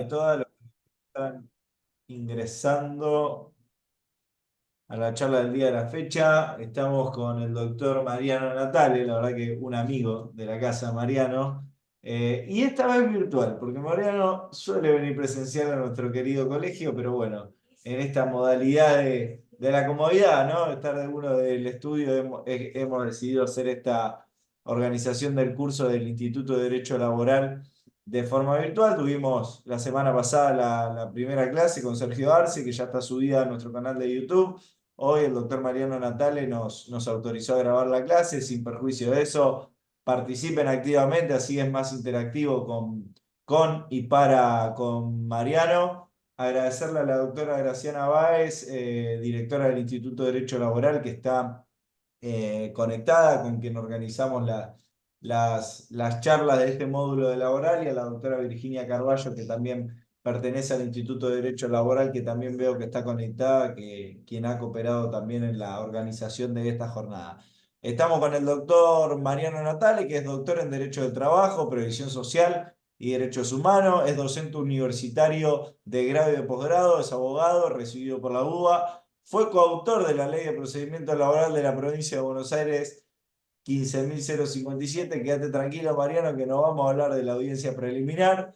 a todas los que están ingresando a la charla del día de la fecha. Estamos con el doctor Mariano Natale, la verdad que un amigo de la casa, Mariano. Y esta vez virtual, porque Mariano suele venir presencial a nuestro querido colegio, pero bueno, en esta modalidad de la comodidad, ¿no? Estar de uno del estudio, hemos decidido hacer esta organización del curso del Instituto de Derecho Laboral de forma virtual. Tuvimos la semana pasada la primera clase con Sergio Arce, que ya está subida a nuestro canal de YouTube. Hoy el doctor Mariano Natale nos autorizó a grabar la clase. Sin perjuicio de eso, participen activamente, así es más interactivo con y para con Mariano. Agradecerle a la doctora Graciana Báez, directora del Instituto de Derecho Laboral, que está conectada, con quien organizamos las charlas de este módulo de laboral, y a la doctora Virginia Carballo, que también pertenece al Instituto de Derecho Laboral, que también veo que está conectada, quien ha cooperado también en la organización de esta jornada. Estamos con el doctor Mariano Natale, que es doctor en Derecho del Trabajo, Previsión Social y Derechos Humanos, es docente universitario de grado y de posgrado, es abogado, recibido por la UBA, fue coautor de la Ley de Procedimiento Laboral de la Provincia de Buenos Aires 15.057. Quédate tranquilo, Mariano, que no vamos a hablar de la audiencia preliminar.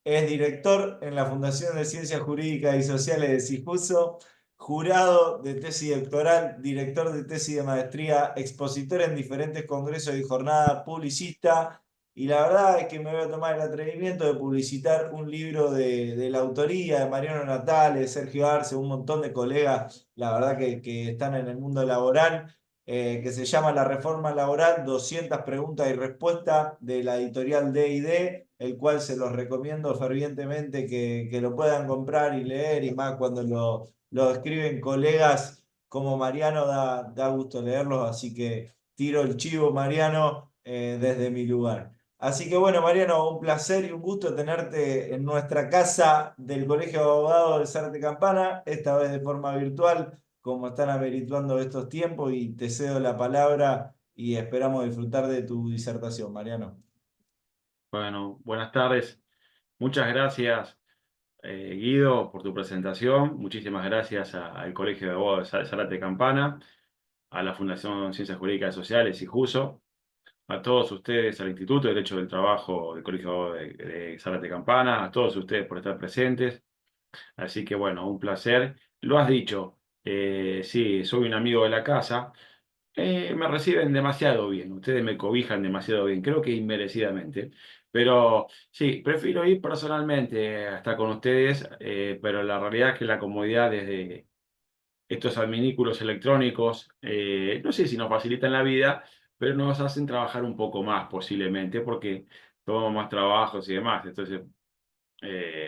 Es director en la Fundación de Ciencias Jurídicas y Sociales de CIJUSO, jurado de tesis doctoral, director de tesis de maestría, expositor en diferentes congresos y jornadas, publicista. Y la verdad es que me voy a tomar el atrevimiento de publicitar un libro de la autoría de Mariano Natale, Sergio Arce, un montón de colegas, la verdad que están en el mundo laboral, que se llama La Reforma Laboral, 200 preguntas y respuestas, de la editorial D&D, el cual se los recomiendo fervientemente que lo puedan comprar y leer, y más cuando lo escriben colegas como Mariano, da gusto leerlos, así que tiro el chivo, Mariano, desde mi lugar. Así que bueno, Mariano, un placer y un gusto tenerte en nuestra casa del Colegio de Abogados del Zárate Campana, esta vez de forma virtual, como están amerituando estos tiempos, y te cedo la palabra y esperamos disfrutar de tu disertación, Mariano. Bueno, buenas tardes. Muchas gracias, Guido, por tu presentación. Muchísimas gracias al Colegio de Abogados de Zárate Campana, a la Fundación Ciencias Jurídicas y Sociales y JUSO, a todos ustedes, al Instituto de Derecho del Trabajo del Colegio de Abogados de Zárate Campana, a todos ustedes por estar presentes. Así que bueno, un placer. Lo has dicho, sí, soy un amigo de la casa. Me reciben demasiado bien, ustedes me cobijan demasiado bien, creo que inmerecidamente, pero sí, prefiero ir personalmente hasta con ustedes, pero la realidad es que la comodidad desde estos adminículos electrónicos, no sé si nos facilitan la vida, pero nos hacen trabajar un poco más posiblemente, porque tomamos más trabajos y demás. Entonces,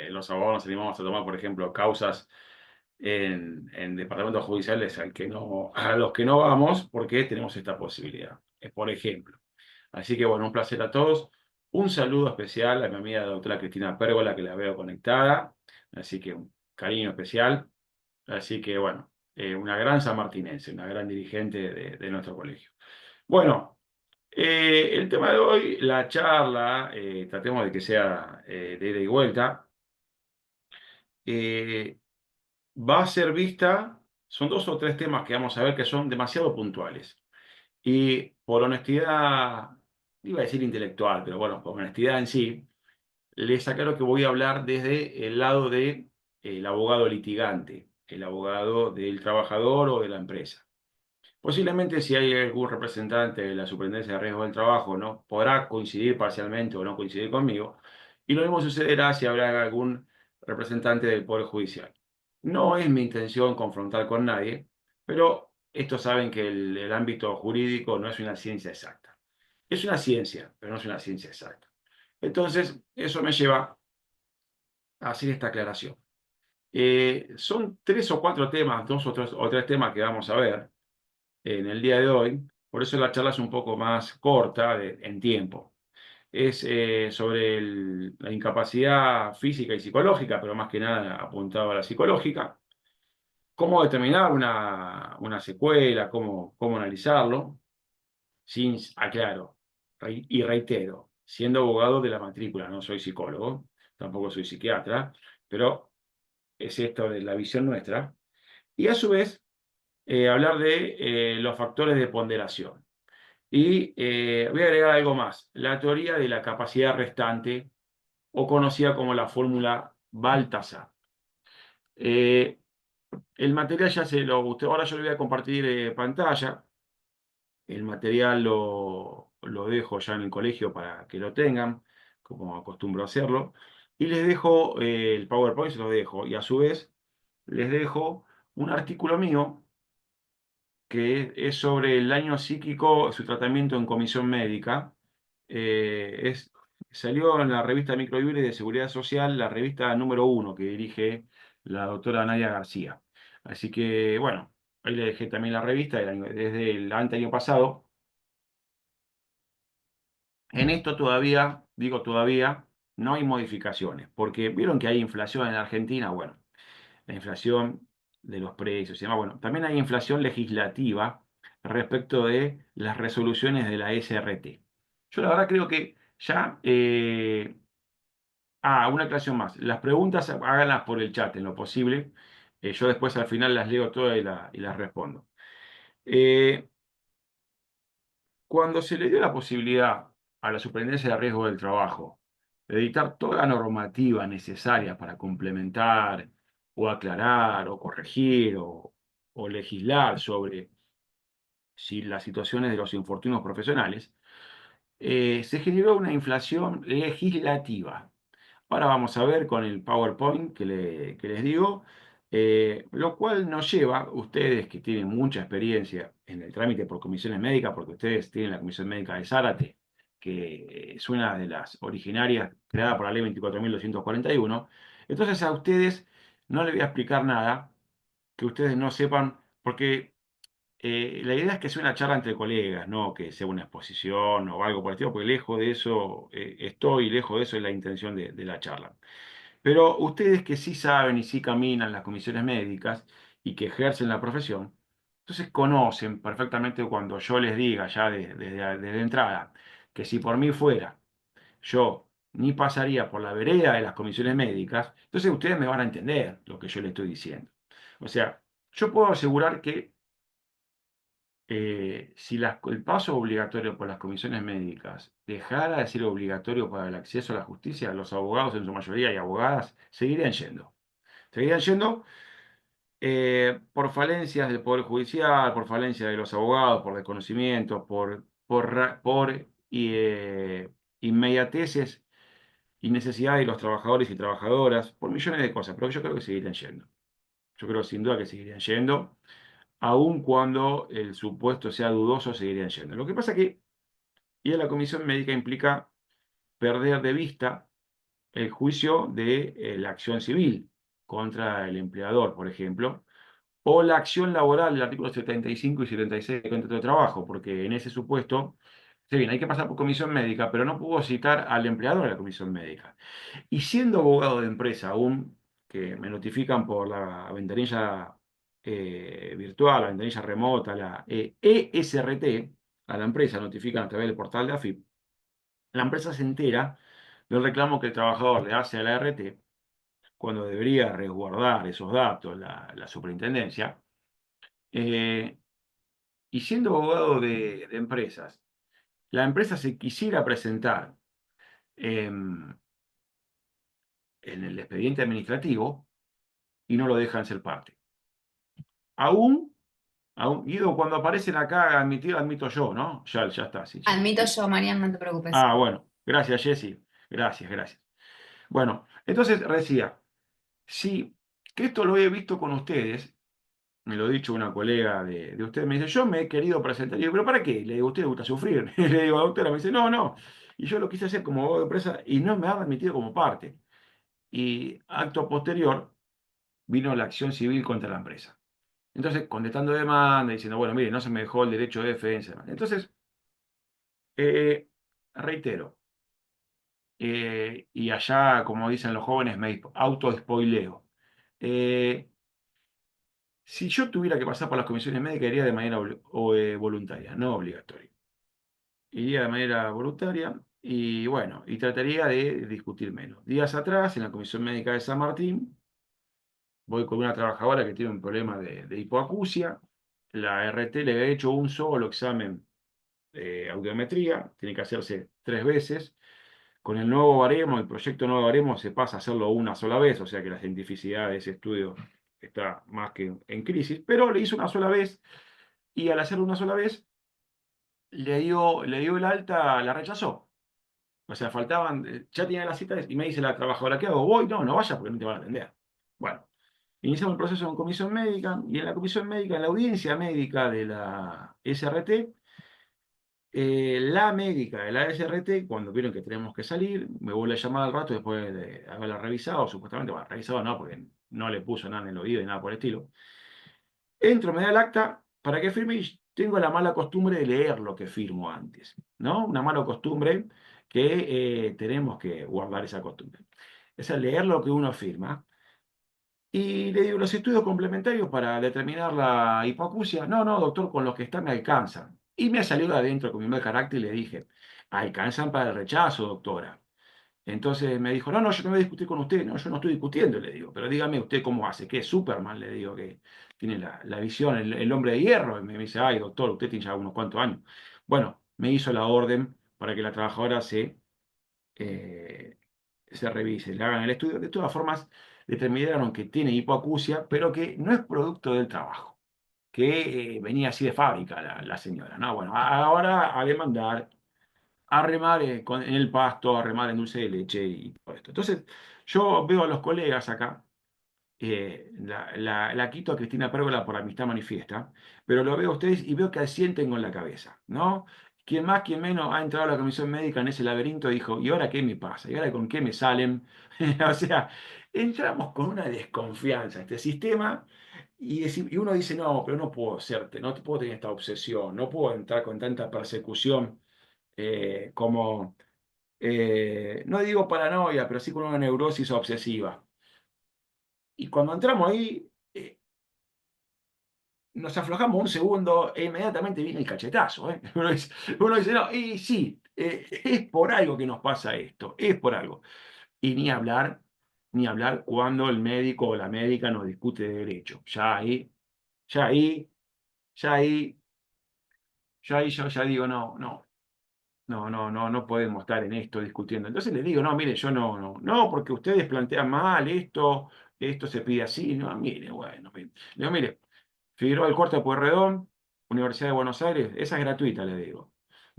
los abogados nos animamos a tomar, por ejemplo, causas en departamentos judiciales a los que no vamos porque tenemos esta posibilidad, por ejemplo. Así que bueno, un placer a todos. Un saludo especial a mi amiga la doctora Cristina Pérgola, que la veo conectada. Así que un cariño especial. Así que bueno, una gran sanmartinense, una gran dirigente de nuestro colegio. Bueno, el tema de hoy, la charla, tratemos de que sea de ida y vuelta. Eh, Va a ser vista, son dos o tres temas que vamos a ver que son demasiado puntuales. Y por honestidad, iba a decir intelectual, pero bueno, por honestidad en sí, les aclaro que voy a hablar desde el lado de el abogado litigante, el abogado del trabajador o de la empresa. Posiblemente si hay algún representante de la Superintendencia de Riesgos del Trabajo, ¿no? Podrá coincidir parcialmente o no coincidir conmigo. Y lo mismo sucederá si habrá algún representante del Poder Judicial. No es mi intención confrontar con nadie, pero estos saben que el ámbito jurídico no es una ciencia exacta. Es una ciencia, pero no es una ciencia exacta. Entonces, eso me lleva a hacer esta aclaración. Son tres o cuatro temas, dos o tres temas que vamos a ver en el día de hoy, por eso la charla es un poco más corta en tiempo. Es sobre la incapacidad física y psicológica, pero más que nada apuntado a la psicológica. Cómo determinar una secuela, cómo analizarlo, aclaro, y reitero, siendo abogado de la matrícula, no soy psicólogo, tampoco soy psiquiatra, pero es esto de la visión nuestra. Y a su vez, hablar de los factores de ponderación. Y voy a agregar algo más, la teoría de la capacidad restante, o conocida como la fórmula Baltasar. Eh, el material ya se lo, usted, ahora yo le voy a compartir pantalla. El material lo dejo ya en el colegio para que lo tengan, como acostumbro a hacerlo. Y les dejo el PowerPoint, se lo dejo. Y a su vez les dejo un artículo mío que es sobre el daño psíquico, su tratamiento en comisión médica. Salió en la revista Microbibre de Seguridad Social, la revista número 1 que dirige la doctora Nadia García. Así que, bueno, ahí le dejé también la revista desde el año pasado. En esto todavía, digo todavía, no hay modificaciones, porque vieron que hay inflación en Argentina. Bueno, la inflación de los precios y demás. Bueno, también hay inflación legislativa respecto de las resoluciones de la SRT. Yo la verdad creo que ya... una aclaración más. Las preguntas háganlas por el chat en lo posible. Yo después al final las leo todas y las respondo. Eh, Cuando se le dio la posibilidad a la Superintendencia de Riesgo del Trabajo de dictar toda la normativa necesaria para complementar o aclarar o corregir o legislar sobre si las situaciones de los infortunios profesionales, se generó una inflación legislativa. Ahora vamos a ver con el PowerPoint que les digo, lo cual nos lleva, ustedes que tienen mucha experiencia en el trámite por comisiones médicas, porque ustedes tienen la comisión médica de Zárate, que es una de las originarias creada por la ley 24.241. Entonces a ustedes no les voy a explicar nada que ustedes no sepan, porque la idea es que sea una charla entre colegas, no que sea una exposición o algo por el estilo, porque lejos de eso estoy, lejos de eso es la intención de la charla. Pero ustedes que sí saben y sí caminan las comisiones médicas y que ejercen la profesión, entonces conocen perfectamente cuando yo les diga ya desde entrada que si por mí fuera, yo ni pasaría por la vereda de las comisiones médicas, entonces ustedes me van a entender lo que yo les estoy diciendo. O sea, yo puedo asegurar que si el paso obligatorio por las comisiones médicas dejara de ser obligatorio para el acceso a la justicia, los abogados en su mayoría y abogadas seguirían yendo. Seguirían yendo por falencias del Poder Judicial, por falencias de los abogados, por desconocimiento, por inmediateces y necesidad de los trabajadores y trabajadoras, por millones de cosas, pero yo creo que seguirían yendo. Yo creo sin duda que seguirían yendo aun cuando el supuesto sea dudoso, seguirían yendo. Lo que pasa que ir a la comisión médica implica perder de vista el juicio de la acción civil contra el empleador, por ejemplo, o la acción laboral del artículo 75 y 76 del contrato de trabajo, porque en ese supuesto, sí, bien, hay que pasar por comisión médica, pero no puedo citar al empleador de la comisión médica. Y siendo abogado de empresa aún, que me notifican por la ventanilla virtual, la ventanilla remota, la ESRT, a la empresa notifican a través del portal de AFIP, la empresa se entera del reclamo que el trabajador le hace a la RT cuando debería resguardar esos datos la superintendencia. eh, y siendo abogado de empresas, la empresa se quisiera presentar em, en el expediente administrativo y no lo dejan ser parte. Aún, Guido, cuando aparecen acá admitido, admito yo, ¿no? Ya está, sí, ya. Admito yo, Marian, no te preocupes. Bueno, gracias, Jessy. Gracias, gracias. Bueno, entonces decía, sí, que esto lo he visto con ustedes, me lo ha dicho una colega de ustedes, me dice, yo me he querido presentar. Y digo, ¿pero para qué? Le digo, ¿a usted le gusta sufrir? Y le digo, doctora, me dice, no, no. Y yo lo quise hacer como abogado de empresa y no me ha admitido como parte. Y acto posterior vino la acción civil contra la empresa. Entonces, contestando demanda, diciendo, bueno, mire, no se me dejó el derecho de defensa. Entonces, eh, reitero, y allá, como dicen los jóvenes, me auto-spoileo. Eh, si yo tuviera que pasar por las comisiones médicas, iría de manera voluntaria, no obligatoria. Iría de manera voluntaria y bueno, y trataría de discutir menos. Días atrás, en la Comisión Médica de San Martín, voy con una trabajadora que tiene un problema de hipoacusia. La RT le había hecho un solo examen de audiometría, tiene que hacerse 3 veces. Con el nuevo baremo, el proyecto nuevo baremo, se pasa a hacerlo una sola vez, o sea que la cientificidad de ese estudio está más que en crisis, pero le hizo una sola vez y al hacerlo una sola vez, le dio el alta, la rechazó. O sea, faltaban, ya tenía las citas y me dice la trabajadora, ¿qué hago? ¿Voy? No, no vayas porque no te van a atender. Bueno, iniciamos el proceso en comisión médica y en la comisión médica, en la audiencia médica de la SRT, la médica de la SRT, cuando vieron que teníamos que salir, me vuelve a llamar al rato después de haberla revisado, supuestamente, bueno, revisado no, porque no le puso nada en el oído y nada por el estilo. Entro, me da el acta para que firme y tengo la mala costumbre de leer lo que firmo antes, ¿no? Una mala costumbre que tenemos que guardar esa costumbre. Es el leer lo que uno firma. Y le digo, los estudios complementarios para determinar la hipoacusia. No, no, doctor, con los que están me alcanzan. Y me salió de adentro con mi mal carácter y le dije, alcanzan para el rechazo, doctora. Entonces me dijo, no, no, yo no voy a discutir con usted. No, yo no estoy discutiendo, le digo, pero dígame usted cómo hace, que es Superman, le digo, que tiene la visión, el hombre de hierro. Y me dice, ay, doctor, usted tiene ya unos cuantos años. Bueno, me hizo la orden para que la trabajadora eh, se revise, le hagan el estudio. De todas formas, determinaron que tiene hipoacusia, pero que no es producto del trabajo, que venía así de fábrica la señora, ¿no? Bueno, ahora a demandar, a remar en el pasto, a remar en dulce de leche y todo esto. Entonces, yo veo a los colegas acá, la quito a Cristina Pérgola por amistad manifiesta, pero lo veo a ustedes y veo que asienten con la cabeza, ¿no? Quien más, quien menos ha entrado a la comisión médica en ese laberinto dijo, ¿y ahora qué me pasa? ¿Y ahora con qué me salen? O sea, entramos con una desconfianza a este sistema y uno dice, no, pero no puedo serte, no puedo tener esta obsesión, no puedo entrar con tanta persecución como, no digo paranoia, pero sí con una neurosis obsesiva. Y cuando entramos ahí, nos aflojamos un segundo e inmediatamente viene el cachetazo, ¿eh? Uno dice, no, y sí, es por algo que nos pasa esto, es por algo. Y ni hablar cuando el médico o la médica nos discute de derecho. Ya ahí, ya ahí, ya ahí yo ya digo, no, no. No podemos estar en esto discutiendo. Entonces les digo, no, mire, yo no, porque ustedes plantean mal esto se pide así, no, mire, bueno, mire. Le digo, mire, Figueroa del Corte de Pueyrredón, Universidad de Buenos Aires, esa es gratuita, le digo.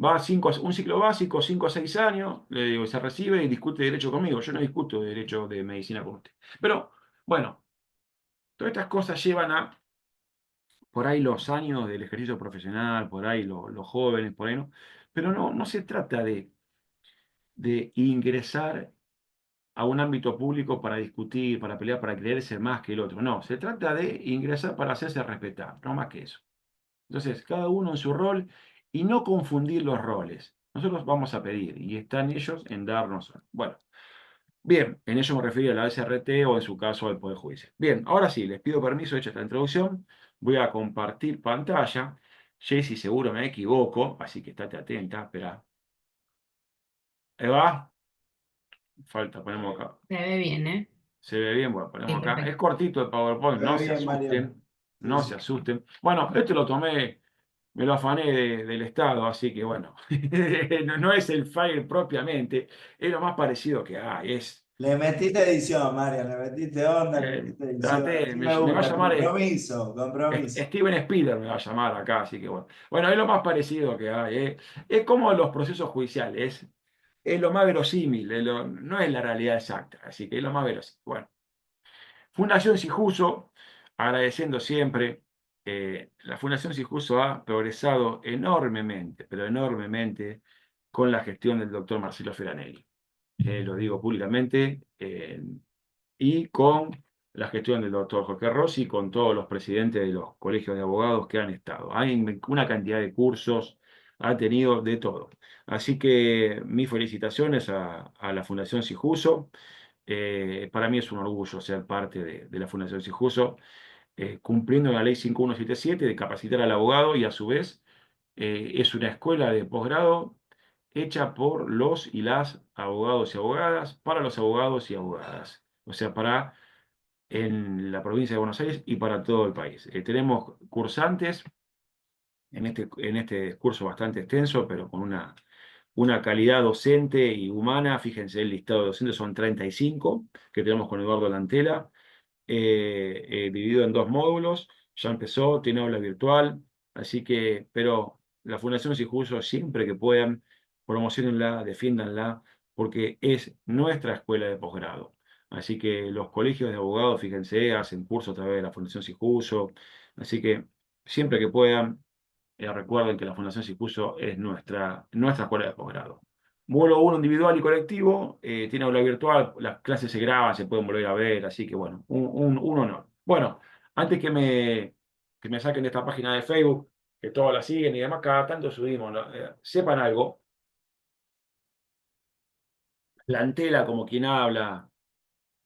Va un ciclo básico, 5 o 6 años, le digo, se recibe y discute derecho conmigo. Yo no discuto derecho de medicina con usted. Pero, bueno, todas estas cosas llevan a, por ahí los años del ejercicio profesional, por ahí los jóvenes, por ahí no. Pero no se trata de ingresar a un ámbito público para discutir, para pelear, para creerse más que el otro. No, se trata de ingresar para hacerse respetar, no más que eso. Entonces, cada uno en su rol y no confundir los roles. Nosotros vamos a pedir y están ellos en darnos. Bueno, bien, en ello me refiero a la SRT o en su caso al Poder Judicial. Bien, ahora sí, les pido permiso, hecha esta introducción, voy a compartir pantalla. Jessy, seguro me equivoco, así que estate atenta, espera. Ahí va, falta, ponemos acá. Se ve bien, ¿eh? Se ve bien, bueno, Sí, ponemos acá. Es perfecto. cortito el PowerPoint, Se no ve se bien, Mariano. asusten, Sí, no se sí. asusten. Bueno, este lo tomé, me lo afané del Estado, así que bueno, no es el Fire propiamente, es lo más parecido que hay. Le metiste edición, Mariano, le metiste onda, le metiste edición. Traté, Así me me va a gusta, llamar compromiso, compromiso. Steven Spielberg, me va a llamar acá, así que bueno. Bueno, es lo más parecido que hay. Es como los procesos judiciales, es lo más verosímil, no es la realidad exacta, así que es lo más verosímil. Bueno. Fundación Sijuso, agradeciendo siempre, la Fundación Sijuso ha progresado enormemente, pero enormemente, con la gestión del doctor Marcelo Feranelli. Lo digo públicamente, y con la gestión del doctor Jorge Rossi, con todos los presidentes de los colegios de abogados que han estado. Hay una cantidad de cursos, ha tenido de todo. Así que mis felicitaciones a la Fundación Sijuso. Para mí es un orgullo ser parte de la Fundación Sijuso, cumpliendo la ley 5177 de capacitar al abogado y a su vez es una escuela de posgrado hecha por los y las abogados y abogadas, para los abogados y abogadas. O sea, para en la provincia de Buenos Aires y para todo el país. Tenemos cursantes en este curso bastante extenso, pero con una calidad docente y humana. Fíjense, el listado de docentes son 35 que tenemos con Eduardo Lantela, dividido en dos módulos. Ya empezó, tiene aula virtual, así que, pero la Fundación Sijuso, siempre que puedan, promocionenla, defiéndanla, porque es nuestra escuela de posgrado. Así que los colegios de abogados, fíjense, hacen cursos a través de la Fundación Sijuso, así que siempre que puedan, recuerden que la Fundación Sicuso es nuestra escuela de posgrado. Módulo 1 individual y colectivo, tiene aula virtual, las clases se graban, se pueden volver a ver, así que bueno, un honor. Bueno, antes que me saquen de esta página de Facebook, que todos la siguen y demás, cada tanto subimos, ¿no? Sepan algo, la Antela como quien habla,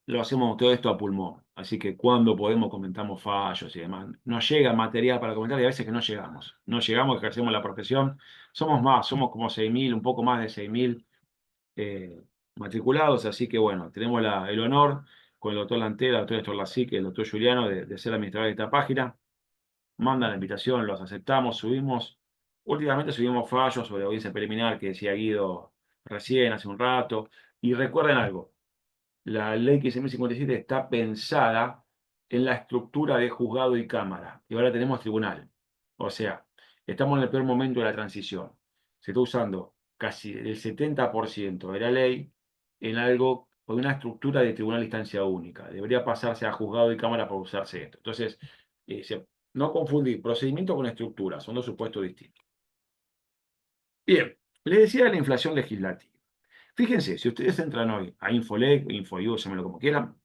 lo hacemos todo esto a pulmón. Así que cuando podemos comentamos fallos y demás. Nos llega material para comentar y a veces que no llegamos. No llegamos, ejercemos la profesión. Somos más, somos como 6.000, un poco más de 6.000 eh, matriculados. Así que bueno, tenemos el honor con el doctor Lantera, el doctor Néstor Lacique, el doctor Juliano de ser administrador de esta página. Mandan la invitación, los aceptamos, subimos. Últimamente subimos fallos sobre audiencia preliminar que decía Guido recién, hace un rato. Y recuerden algo. La ley 15.057 está pensada en la estructura de juzgado y cámara. Y ahora tenemos tribunal. O sea, estamos en el peor momento de la transición. Se está usando casi el 70% de la ley en algo con una estructura de tribunal de instancia única. Debería pasarse a juzgado y cámara para usarse esto. Entonces, no confundir procedimiento con estructura. Son dos supuestos distintos. Bien, le decía de la inflación legislativa. Fíjense, si ustedes entran hoy a Infolec, InfoIU, llámenlo como quieran,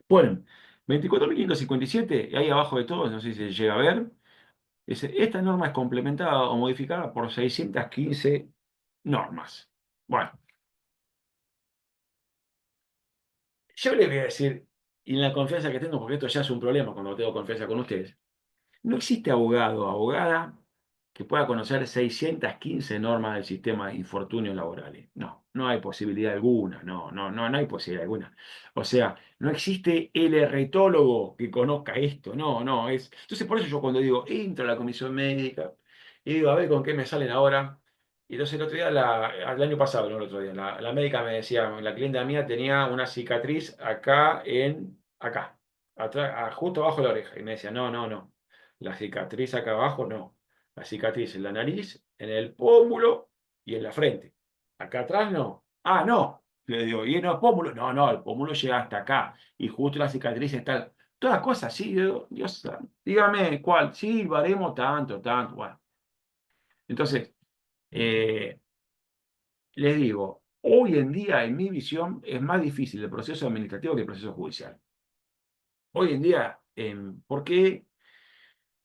ponen 24.557, y ahí abajo de todo, no sé si se llega a ver, dice, esta norma es complementada o modificada por 615 normas. Bueno, yo les voy a decir, y en la confianza que tengo, porque esto ya es un problema cuando tengo confianza con ustedes, no existe abogado o abogada que pueda conocer 615 normas del sistema de infortunios laborales. No, no hay posibilidad alguna, no hay posibilidad alguna. O sea, no existe el erretólogo que conozca esto, no, es... Entonces, por eso yo cuando digo, entro a la comisión médica y digo, a ver con qué me salen ahora. Y entonces el otro día, el año pasado, no el otro día, la médica me decía, la clienta mía tenía una cicatriz acá, atrás, justo abajo de la oreja. Y me decía, no. La cicatriz acá abajo, no. La cicatriz en la nariz, en el pómulo y en la frente. Acá atrás, no. Ah, no. Le digo, ¿y en los pómulos? No, el pómulo llega hasta acá. Y justo la cicatriz está... Todas cosas así. Yo digo, Dios santo, dígame cuál. Sí, varemos tanto. Bueno. Entonces, eh, les digo, hoy en día, en mi visión, es más difícil el proceso administrativo que el proceso judicial. Hoy en día, ¿por qué?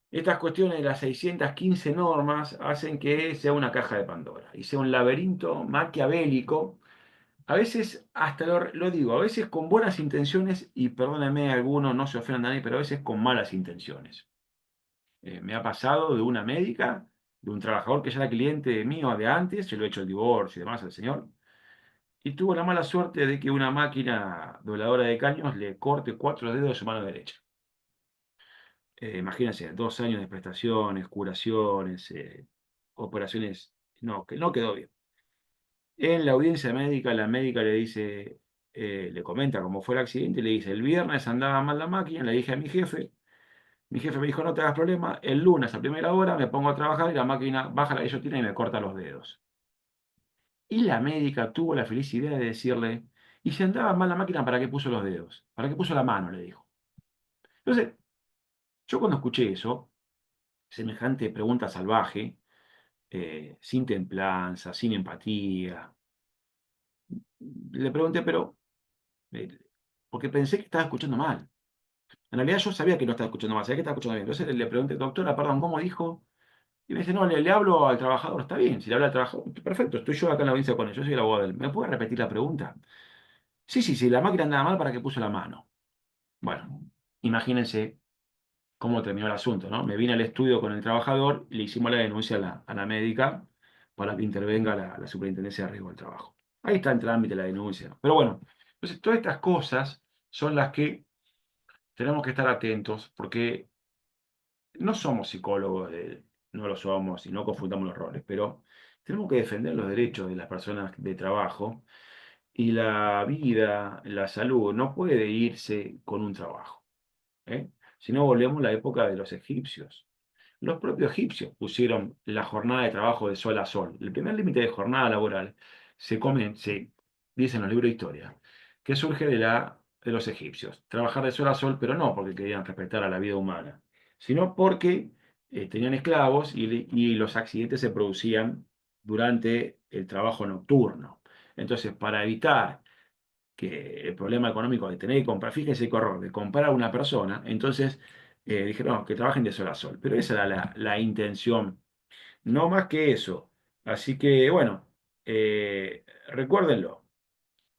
Estas cuestiones de las 615 normas hacen que sea una caja de Pandora y sea un laberinto maquiavélico, a veces, hasta lo digo, a veces con buenas intenciones, y perdónenme algunos, no se ofendan a nadie, pero a veces con malas intenciones. Me ha pasado de una médica, de un trabajador que ya era cliente mío de antes, yo lo he hecho el divorcio y demás al señor, y tuvo la mala suerte de que una máquina dobladora de caños le corte 4 dedos de su mano derecha. Imagínense, 2 años de prestaciones, curaciones, operaciones, no, que no quedó bien. En la audiencia médica, la médica le dice, le comenta cómo fue el accidente y le dice, el viernes andaba mal la máquina, le dije a mi jefe me dijo, no te hagas problema, el lunes a primera hora me pongo a trabajar y la máquina baja la guillotina y me corta los dedos. Y la médica tuvo la feliz idea de decirle, y si andaba mal la máquina, ¿para qué puso los dedos? ¿Para qué puso la mano? Le dijo. Entonces, yo cuando escuché eso, semejante pregunta salvaje, sin templanza, sin empatía. Le pregunté, pero, eh, porque pensé que estaba escuchando mal. En realidad yo sabía que no estaba escuchando mal, sabía que estaba escuchando bien. Entonces le pregunté, doctora, perdón, ¿cómo dijo? Y me dice, no, le hablo al trabajador, está bien, si le habla al trabajador, perfecto, estoy yo acá en la audiencia con él, yo soy el abogado de él. ¿Me puede repetir la pregunta? Sí, la máquina andaba mal, ¿para qué puso la mano? Bueno, imagínense cómo terminó el asunto, ¿no? Me vine al estudio con el trabajador, le hicimos la denuncia a la médica, para que intervenga la Superintendencia de Riesgo del Trabajo. Ahí está en trámite la denuncia. Pero bueno, entonces todas estas cosas son las que tenemos que estar atentos porque no somos psicólogos, no lo somos y no confundamos los roles, pero tenemos que defender los derechos de las personas de trabajo y la vida, la salud, no puede irse con un trabajo, ¿eh? Si no, volvemos a la época de los egipcios. Los propios egipcios pusieron la jornada de trabajo de sol a sol. El primer límite de jornada laboral se dice en los libros de historia, que surge de los egipcios. Trabajar de sol a sol, pero no porque querían respetar a la vida humana, sino porque tenían esclavos y los accidentes se producían durante el trabajo nocturno. Entonces, para evitar que el problema económico de tener que comprar, fíjense qué horror, de comprar a una persona, entonces dijeron que trabajen de sol a sol, pero esa era la intención, no más que eso. Así que bueno, recuérdenlo,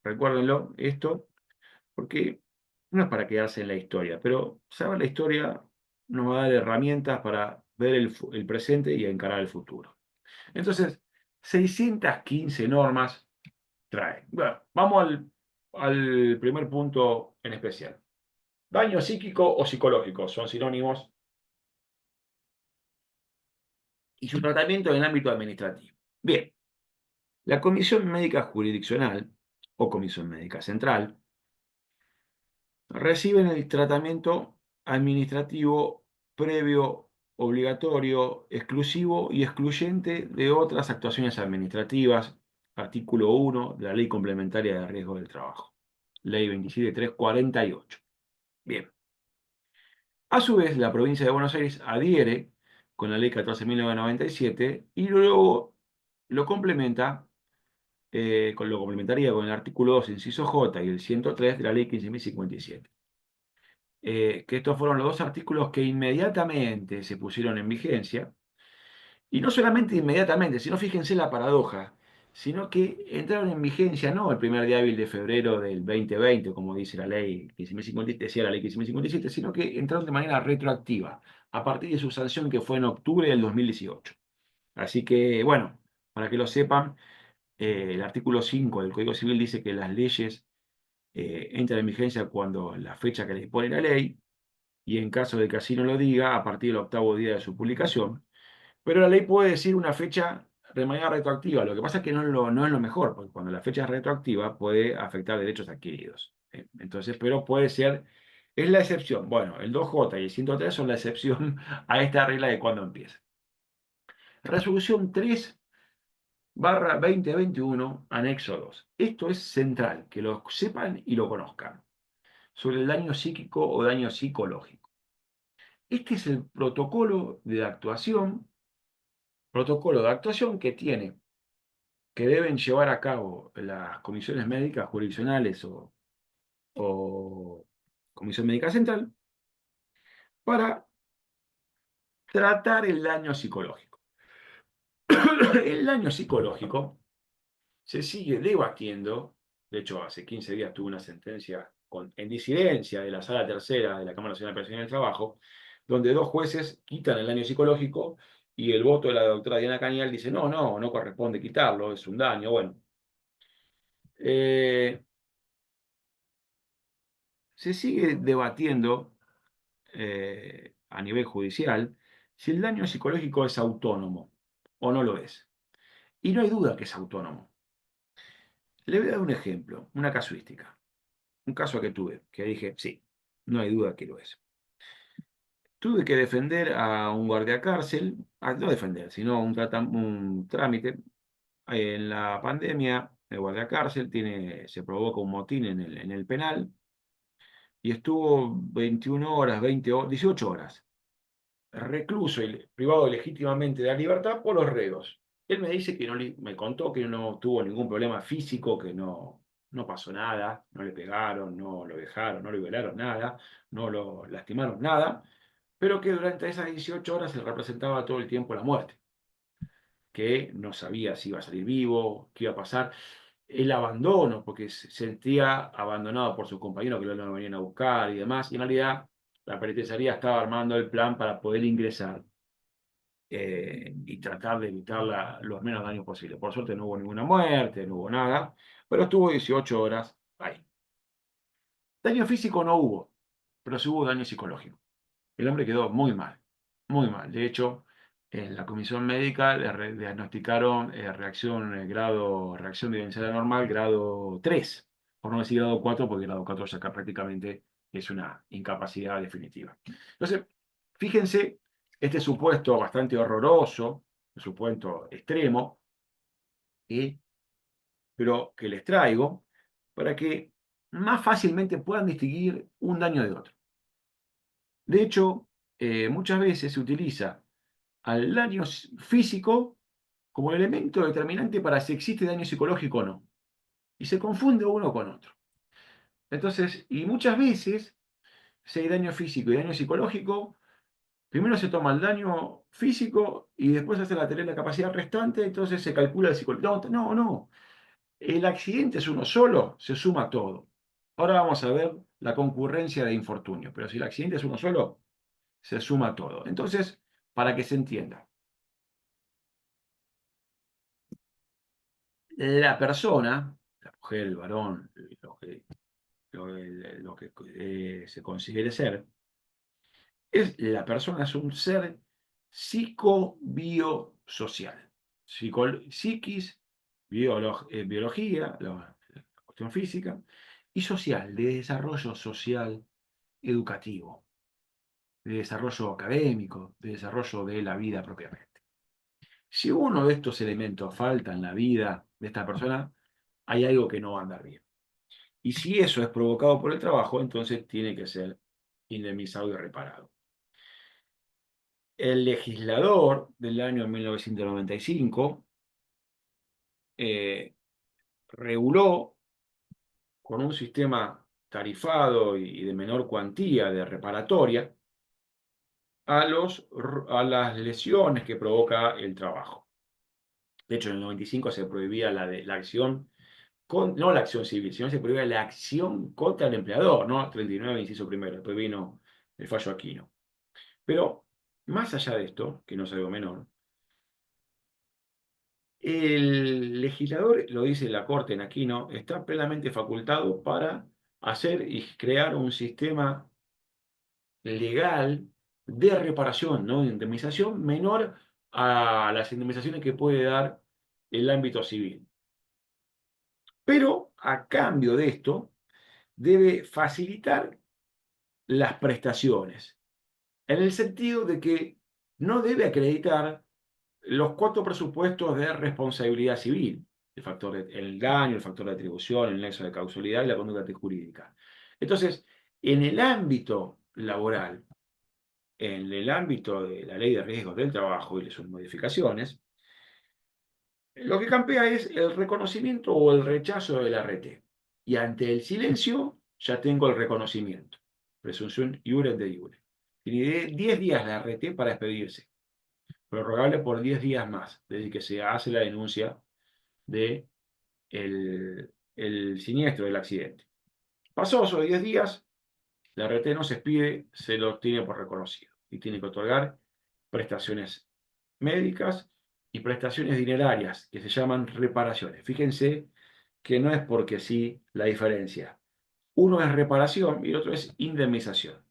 recuérdenlo esto, porque no es para quedarse en la historia, pero saber la historia nos va a dar herramientas para ver el presente y encarar el futuro. Entonces, 615 normas trae. Bueno, vamos al primer punto en especial. Daño psíquico o psicológico son sinónimos y su tratamiento en el ámbito administrativo. Bien, la Comisión Médica Jurisdiccional o Comisión Médica Central reciben el tratamiento administrativo previo, obligatorio, exclusivo y excluyente de otras actuaciones administrativas, artículo 1 de la Ley Complementaria de Riesgo del Trabajo, Ley 27348. Bien. A su vez, la provincia de Buenos Aires adhiere con la ley 14.997 y luego lo complementa, lo complementaría con el artículo 2, inciso J y el 103 de la ley 15.057. Que estos fueron los dos artículos que inmediatamente se pusieron en vigencia. Y no solamente inmediatamente, sino fíjense la paradoja, sino que entraron en vigencia no el primer día hábil de febrero del 2020, como dice la ley 15.057, decía la ley 15.057, sino que entraron de manera retroactiva, a partir de su sanción que fue en octubre del 2018. Así que, bueno, para que lo sepan, el artículo 5 del Código Civil dice que las leyes entran en vigencia cuando la fecha que le pone la ley, y en caso de que así no lo diga, a partir del octavo día de su publicación. Pero la ley puede decir una fecha de manera retroactiva. Lo que pasa es que no es lo mejor, porque cuando la fecha es retroactiva puede afectar derechos adquiridos. Entonces, pero puede ser, es la excepción. Bueno, el 2J y el 103 son la excepción a esta regla de cuándo empieza. Resolución 3/2021, anexo 2. Esto es central, que lo sepan y lo conozcan, sobre el daño psíquico o daño psicológico. Este es el protocolo de actuación que deben llevar a cabo las comisiones médicas jurisdiccionales o Comisión Médica Central para tratar el daño psicológico. El daño psicológico se sigue debatiendo, de hecho hace 15 días tuve una sentencia en disidencia de la Sala Tercera de la Cámara Nacional de Presión del Trabajo, donde dos jueces quitan el daño psicológico y el voto de la doctora Diana Cañal dice, no corresponde quitarlo, es un daño. Bueno, eh, se sigue debatiendo a nivel judicial si el daño psicológico es autónomo o no lo es. Y no hay duda que es autónomo. Le voy a dar un ejemplo, una casuística, un caso que tuve, que dije, sí, no hay duda que lo es. Tuve que defender a un guardiacárcel, no defender, sino un trámite. En la pandemia, el guardiacárcel se provoca un motín en el penal y estuvo 21 horas, 18 horas recluso y privado legítimamente de la libertad por los reos. Él me dice que me contó que no tuvo ningún problema físico, que no pasó nada, no le pegaron, no lo dejaron, no lo violaron, nada, no lo lastimaron, nada, pero que durante esas 18 horas se representaba todo el tiempo la muerte, que no sabía si iba a salir vivo, qué iba a pasar. El abandono, porque se sentía abandonado por sus compañeros que no lo venían a buscar y demás, y en realidad la penitenciaría estaba armando el plan para poder ingresar y tratar de evitar los menos daños posibles. Por suerte no hubo ninguna muerte, no hubo nada, pero estuvo 18 horas ahí. Daño físico no hubo, pero sí hubo daño psicológico. El hombre quedó muy mal, muy mal. De hecho, en la comisión médica le diagnosticaron reacción de densidad normal, grado 3, por no decir grado 4, porque grado 4 ya acá prácticamente es una incapacidad definitiva. Entonces, fíjense, este supuesto bastante horroroso, supuesto extremo, ¿sí? Pero que les traigo para que más fácilmente puedan distinguir un daño de otro. De hecho, muchas veces se utiliza al daño físico como elemento determinante para si existe daño psicológico o no. Y se confunde uno con otro. Entonces, y muchas veces, si hay daño físico y daño psicológico, primero se toma el daño físico y después hace la capacidad restante, entonces se calcula el psicológico. No, no, no. El accidente es uno solo, se suma todo. Ahora vamos a ver la concurrencia de infortunio, pero si el accidente es uno solo, se suma todo. Entonces, para que se entienda, la persona, la mujer, el varón, lo que se considere ser, la persona es un ser psicobiosocial. Psiquis, biología, la cuestión física, y social, de desarrollo social educativo, de desarrollo académico, de desarrollo de la vida propiamente. Si uno de estos elementos falta en la vida de esta persona, hay algo que no va a andar bien. Y si eso es provocado por el trabajo, entonces tiene que ser indemnizado y reparado. El legislador del año 1995 eh, reguló con un sistema tarifado y de menor cuantía de reparatoria a las lesiones que provoca el trabajo. De hecho, en el 95 se prohibía la acción, no la acción civil, sino se prohibía la acción contra el empleador, ¿no? 39, inciso primero, después vino el fallo Aquino. Pero, más allá de esto, que no es algo menor, el legislador, lo dice la Corte en Aquino, está plenamente facultado para hacer y crear un sistema legal de reparación, ¿no? De indemnización menor a las indemnizaciones que puede dar el ámbito civil. Pero a cambio de esto, debe facilitar las prestaciones, en el sentido de que no debe acreditar los 4 presupuestos de responsabilidad civil, el daño, el factor de atribución, el nexo de causalidad y la conducta jurídica. Entonces, en el ámbito laboral, en el ámbito de la ley de riesgos del trabajo y sus modificaciones, lo que campea es el reconocimiento o el rechazo del RT. Y ante el silencio, ya tengo el reconocimiento. Presunción iure de iure. Tiene 10 días la RT para despedirse, prorrogable por 10 días más, desde que se hace la denuncia de el siniestro del accidente. Pasó esos 10 días, la RT no se expide, se lo tiene por reconocido y tiene que otorgar prestaciones médicas y prestaciones dinerarias que se llaman reparaciones. Fíjense que no es porque sí la diferencia. Uno es reparación y el otro es indemnización.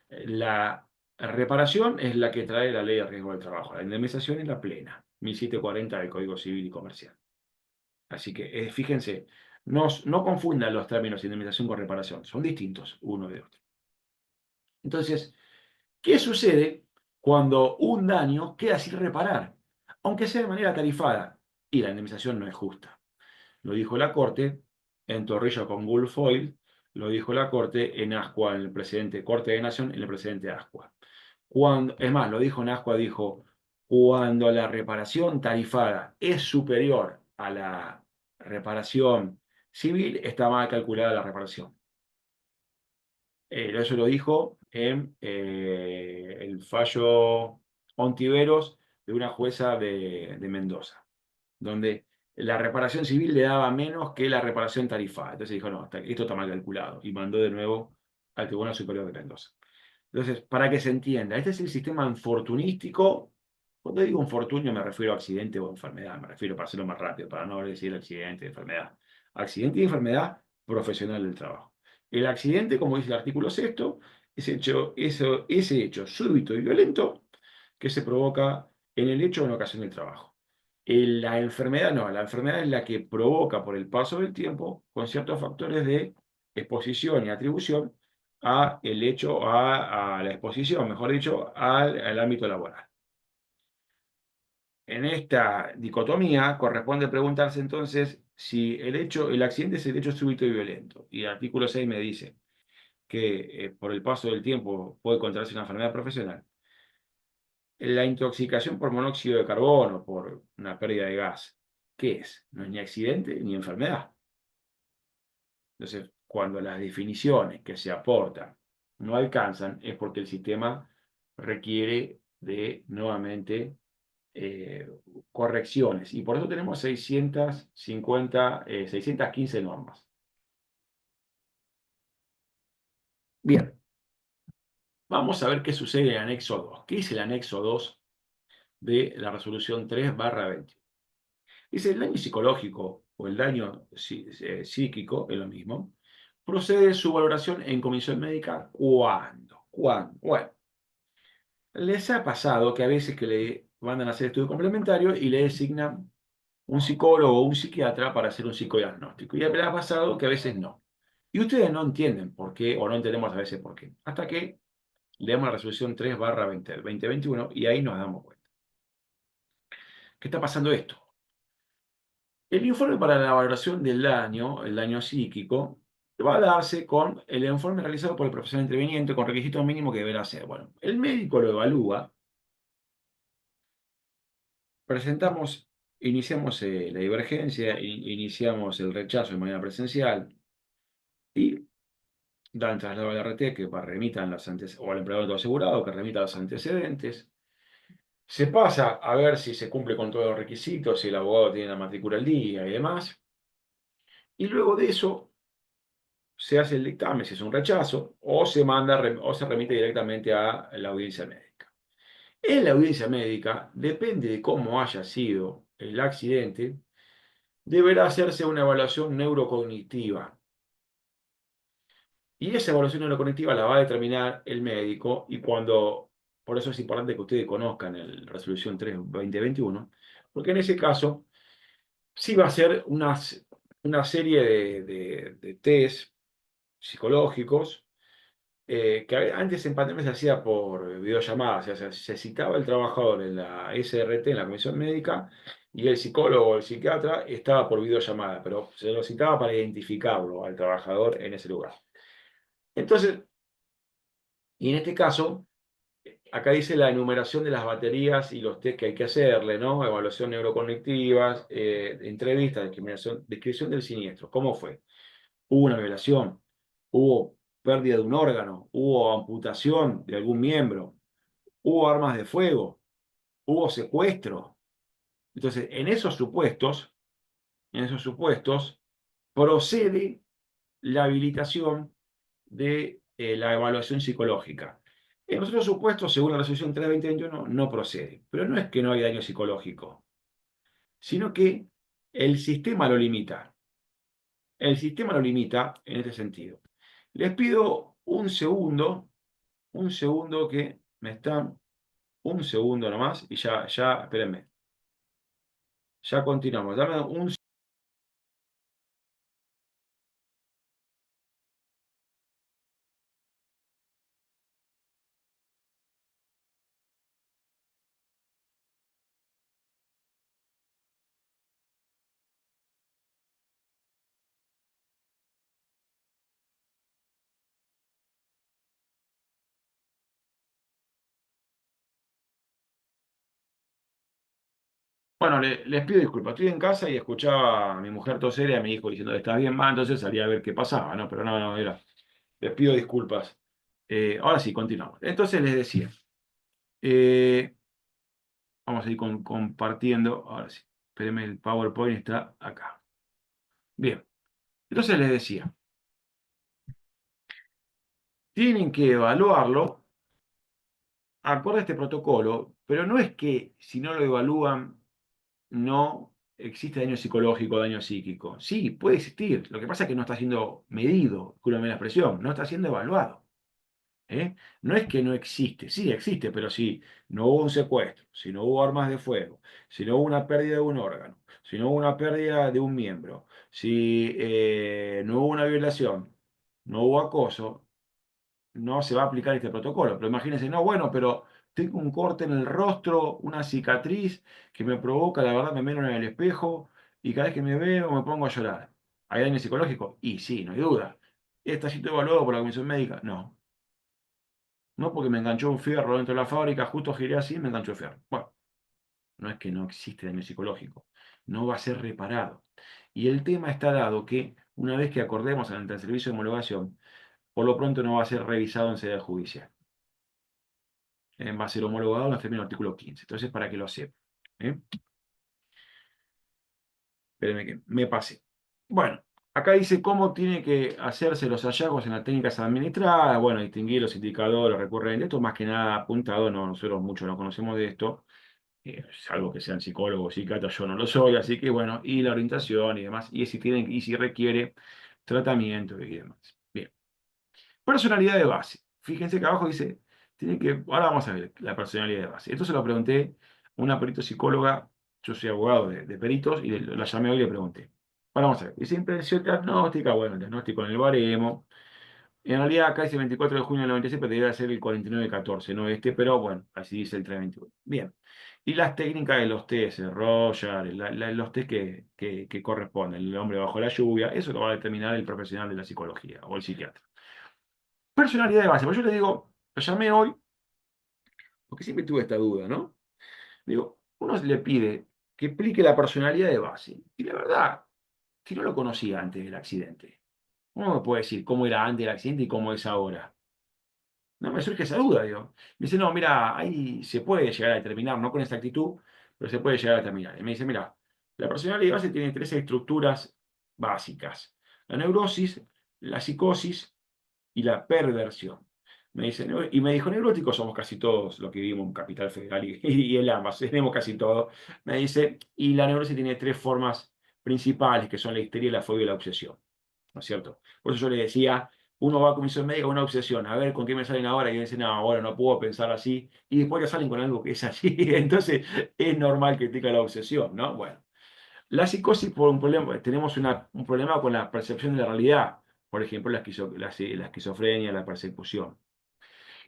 La reparación es la que trae la ley de riesgo del trabajo. La indemnización es la plena, 1740 del Código Civil y Comercial. Así que fíjense, no confundan los términos indemnización con reparación, son distintos uno de otro. Entonces, ¿qué sucede cuando un daño queda sin reparar? Aunque sea de manera tarifada, y la indemnización no es justa. Lo dijo la Corte en Torrillo con Guilfoyle, lo dijo la Corte en Ascua, en el precedente Corte de Nación, en el precedente Ascua. Es más, lo dijo en Ascua, dijo, cuando la reparación tarifada es superior a la reparación civil, está mal calculada la reparación. Eso lo dijo en el fallo Ontiveros de una jueza de Mendoza, donde la reparación civil le daba menos que la reparación tarifada. Entonces dijo, no, esto está mal calculado, y mandó de nuevo al Tribunal Superior de Mendoza. Entonces, para que se entienda, este es el sistema infortunístico Cuando digo infortunio me refiero a accidente o enfermedad, me refiero para hacerlo más rápido, para no decir accidente, enfermedad. Accidente y enfermedad profesional del trabajo. El accidente, como dice el artículo sexto, ese hecho súbito y violento que se provoca en el hecho o en ocasión del trabajo. La enfermedad no, la enfermedad es la que provoca por el paso del tiempo con ciertos factores de exposición y atribución a el hecho, a la exposición, mejor dicho, al ámbito laboral. En esta dicotomía corresponde preguntarse entonces si el accidente es el hecho súbito y violento. Y el artículo 6 me dice que por el paso del tiempo puede contraerse una enfermedad profesional. La intoxicación por monóxido de carbono, por una pérdida de gas, ¿qué es? No es ni accidente ni enfermedad. Entonces, cuando las definiciones que se aportan no alcanzan, es porque el sistema requiere de nuevamente eh, correcciones. Y por eso tenemos 615 normas. Bien, vamos a ver qué sucede en el anexo 2. ¿Qué es el anexo 2 de la resolución 3/20? Dice, el daño psicológico o el daño psíquico, es lo mismo, procede de su valoración en comisión médica. ¿Cuándo? ¿Cuándo? Bueno, les ha pasado que a veces que le mandan a hacer estudio complementario y le designan un psicólogo o un psiquiatra para hacer un psicodiagnóstico. Y me ha pasado que a veces no. Y ustedes no entienden por qué, o no entendemos a veces por qué, hasta que leemos la resolución 3/2021 y ahí nos damos cuenta. ¿Qué está pasando esto? El informe para la valoración del daño, el daño psíquico, va a darse con el informe realizado por el profesional interviniente con requisitos mínimos que deberá hacer. Bueno, el médico lo evalúa, presentamos, iniciamos la divergencia, iniciamos el rechazo de manera presencial y dan traslado al RT que remitan los antecedentes, o al empleador de asegurado que remita los antecedentes. Se pasa a ver si se cumple con todos los requisitos, si el abogado tiene la matrícula al día y demás. Y luego de eso se hace el dictamen, si es un rechazo, o se manda o se remite directamente a la audiencia médica. En la audiencia médica, depende de cómo haya sido el accidente, deberá hacerse una evaluación neurocognitiva. Y esa evaluación neurocognitiva la va a determinar el médico y por eso es importante que ustedes conozcan el resolución 3/2021, porque en ese caso sí va a ser una serie de test psicológicos que antes en pandemia se hacía por videollamada, o sea, se citaba el trabajador en la SRT, en la comisión médica, y el psicólogo o el psiquiatra estaba por videollamada, pero se lo citaba para identificarlo al trabajador en ese lugar. Entonces, y en este caso, acá dice la enumeración de las baterías y los test que hay que hacerle, ¿no? Evaluación neurocognitivas, entrevistas, discriminación, descripción del siniestro. ¿Cómo fue? ¿Hubo una violación? ¿Hubo pérdida de un órgano? ¿Hubo amputación de algún miembro? ¿Hubo armas de fuego? ¿Hubo secuestro? Entonces, en esos supuestos, procede la habilitación de la evaluación psicológica. En los otros supuestos, según la resolución 3/2021, no procede. Pero no es que no hay daño psicológico, sino que el sistema lo limita. El sistema lo limita en este sentido. Les pido un segundo que me están, un segundo nomás y ya, espérenme, ya continuamos. Dame un Bueno, les pido disculpas. Estoy en casa y escuchaba a mi mujer toser y a mi hijo diciendo, ¿estás bien, ma? Entonces salía a ver qué pasaba, ¿no? Pero no, era. Les pido disculpas. Ahora sí, continuamos. Entonces les decía, eh, vamos a ir compartiendo. Ahora sí, espérenme, el PowerPoint está acá. Bien, entonces les decía, tienen que evaluarlo acorde a este protocolo, pero no es que si no lo evalúan no existe daño psicológico o daño psíquico. Sí, puede existir. Lo que pasa es que no está siendo medido, discúlpame la expresión, no está siendo evaluado. ¿Eh? No es que no existe, sí existe, pero si no hubo un secuestro, si no hubo armas de fuego, si no hubo una pérdida de un órgano, si no hubo una pérdida de un miembro, si no hubo una violación, no hubo acoso, no se va a aplicar este protocolo. Pero imagínense, no, bueno, pero tengo un corte en el rostro, una cicatriz que me provoca, la verdad, me miro en el espejo y cada vez que me veo me pongo a llorar. ¿Hay daño psicológico? Y sí, no hay duda. ¿Está siendo evaluado por la comisión médica? No. No porque me enganchó un fierro dentro de la fábrica, justo giré así y me enganchó el fierro. Bueno, no es que no existe daño psicológico, no va a ser reparado. Y el tema está dado que una vez que acordemos ante el servicio de homologación, por lo pronto no va a ser revisado en sede judicial. Va a ser homologado en los términos del artículo 15. Entonces, para que lo sepan. ¿Eh? Espérenme que me pasé. Bueno, acá dice cómo tiene que hacerse los hallazgos en las técnicas administradas. Bueno, distinguir los indicadores recurrentes. Esto más que nada apuntado, no, nosotros mucho no conocemos de esto. Salvo que sean psicólogos, psiquiatras, yo no lo soy, así que bueno, y la orientación y demás, y si tienen, y si requiere tratamiento y demás. Bien. Personalidad de base. Fíjense que abajo dice, tiene que, ahora vamos a ver la personalidad de base. Esto se lo pregunté a una perito psicóloga, yo soy abogado de peritos, y la llamé hoy y le pregunté. Ahora vamos a ver. Dice impresión diagnóstica, bueno, el diagnóstico en el baremo. En realidad acá dice 24 de junio del 96, pero debería ser el 49-14, no este, pero bueno, así dice el 321. Bien. Y las técnicas de los test, el Roger, los test que corresponden, el hombre bajo la lluvia, eso lo va a determinar el profesional de la psicología o el psiquiatra. Personalidad de base, pues yo le digo, lo llamé hoy, porque siempre tuve esta duda, ¿no? Digo, uno le pide que explique la personalidad de base, y la verdad, que no lo conocía antes del accidente. ¿Cómo me puede decir cómo era antes del accidente y cómo es ahora? No me surge esa duda, digo. Me dice, no, mira, ahí se puede llegar a determinar, no con exactitud, pero se puede llegar a determinar. Y me dice, mira, la personalidad base tiene tres estructuras básicas: la neurosis, la psicosis y la perversión. Me dice, y me dijo, neuróticos somos casi todos los que vivimos en Capital Federal y el AMBA, tenemos casi todo. Me dice, y la neurosis tiene tres formas principales, que son la histeria, la fobia y la obsesión. ¿No es cierto? Por eso yo le decía, uno va a comisión médica con una obsesión, a ver con qué me salen ahora, y dicen, no, bueno, no puedo pensar así, y después ya salen con algo que es así, entonces es normal que tenga la obsesión, ¿no? Bueno, la psicosis por un problema, tenemos un problema con la percepción de la realidad, por ejemplo, la esquizofrenia, la persecución.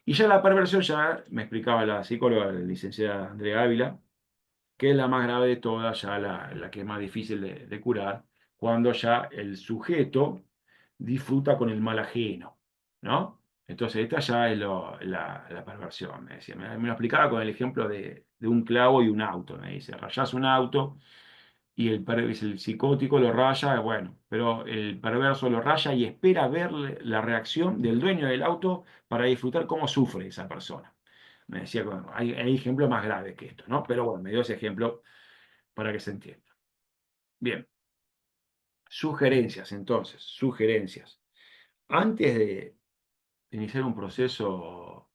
Y ya la perversión, ya me explicaba la psicóloga, la licenciada Andrea Ávila, que es la más grave de todas, ya la que es más difícil de curar, cuando ya el sujeto disfruta con el mal ajeno, ¿no? Entonces, esta ya es la perversión, me decía. Me lo explicaba con el ejemplo de un clavo y un auto, me dice. Rayás un auto y el psicótico lo raya, bueno, pero el perverso lo raya y espera ver la reacción del dueño del auto para disfrutar cómo sufre esa persona. Me decía, bueno, hay ejemplos más graves que esto, ¿no? Pero bueno, me dio ese ejemplo para que se entienda. Bien, sugerencias entonces, sugerencias. Antes de iniciar un proceso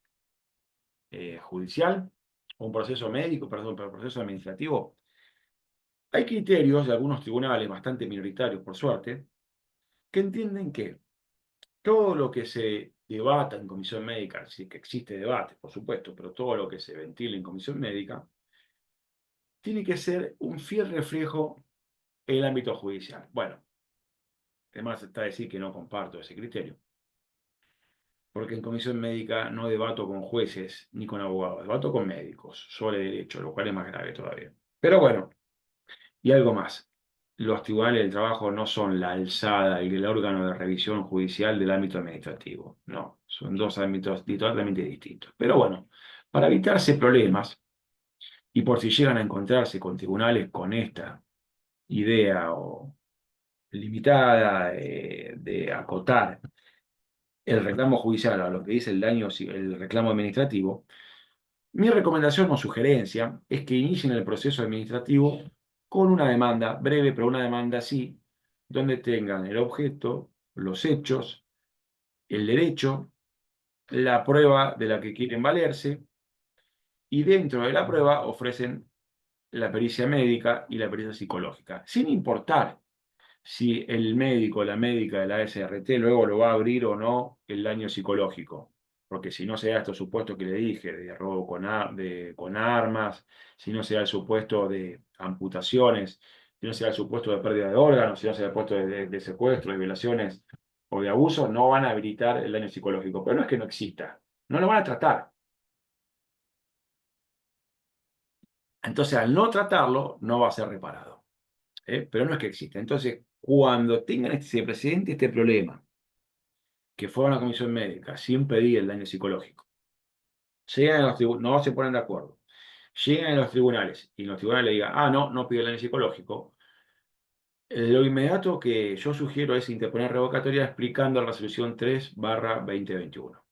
judicial, o un proceso médico, perdón, pero un proceso administrativo, hay criterios de algunos tribunales, bastante minoritarios por suerte, que entienden que todo lo que se debata en comisión médica, sí que existe debate, por supuesto, pero todo lo que se ventile en comisión médica, tiene que ser un fiel reflejo en el ámbito judicial. Bueno, además está decir que no comparto ese criterio, porque en comisión médica no debato con jueces ni con abogados, debato con médicos sobre derecho, lo cual es más grave todavía. Pero bueno, y algo más. Los tribunales del trabajo no son la alzada y el órgano de revisión judicial del ámbito administrativo. No, son dos ámbitos totalmente distintos. Pero bueno, para evitarse problemas y por si llegan a encontrarse con tribunales con esta idea o limitada de acotar el reclamo judicial a lo que dice el daño, el reclamo administrativo, mi recomendación o sugerencia es que inicien el proceso administrativo con una demanda breve, pero una demanda sí, donde tengan el objeto, los hechos, el derecho, la prueba de la que quieren valerse Y dentro de la prueba ofrecen la pericia médica y la pericia psicológica, sin importar si el médico o la médica de la SRT luego lo va a abrir o no el daño psicológico. Porque si no se da estos supuestos que le dije, de robo con armas, si no se da el supuesto de amputaciones, si no se da el supuesto de pérdida de órganos, si no se da el supuesto de secuestro, de violaciones o de abuso, no van a habilitar el daño psicológico. Pero no es que no exista, no lo van a tratar. Entonces, al no tratarlo, no va a ser reparado. Pero no es que exista. Entonces, cuando tengan se presente este problema, que fue a una comisión médica sin pedir el daño psicológico, llegan a los no se ponen de acuerdo, llegan a los tribunales y los tribunales le digan, ah, no, no pidió el daño psicológico, lo inmediato que yo sugiero es interponer revocatoria explicando la resolución 3/2021,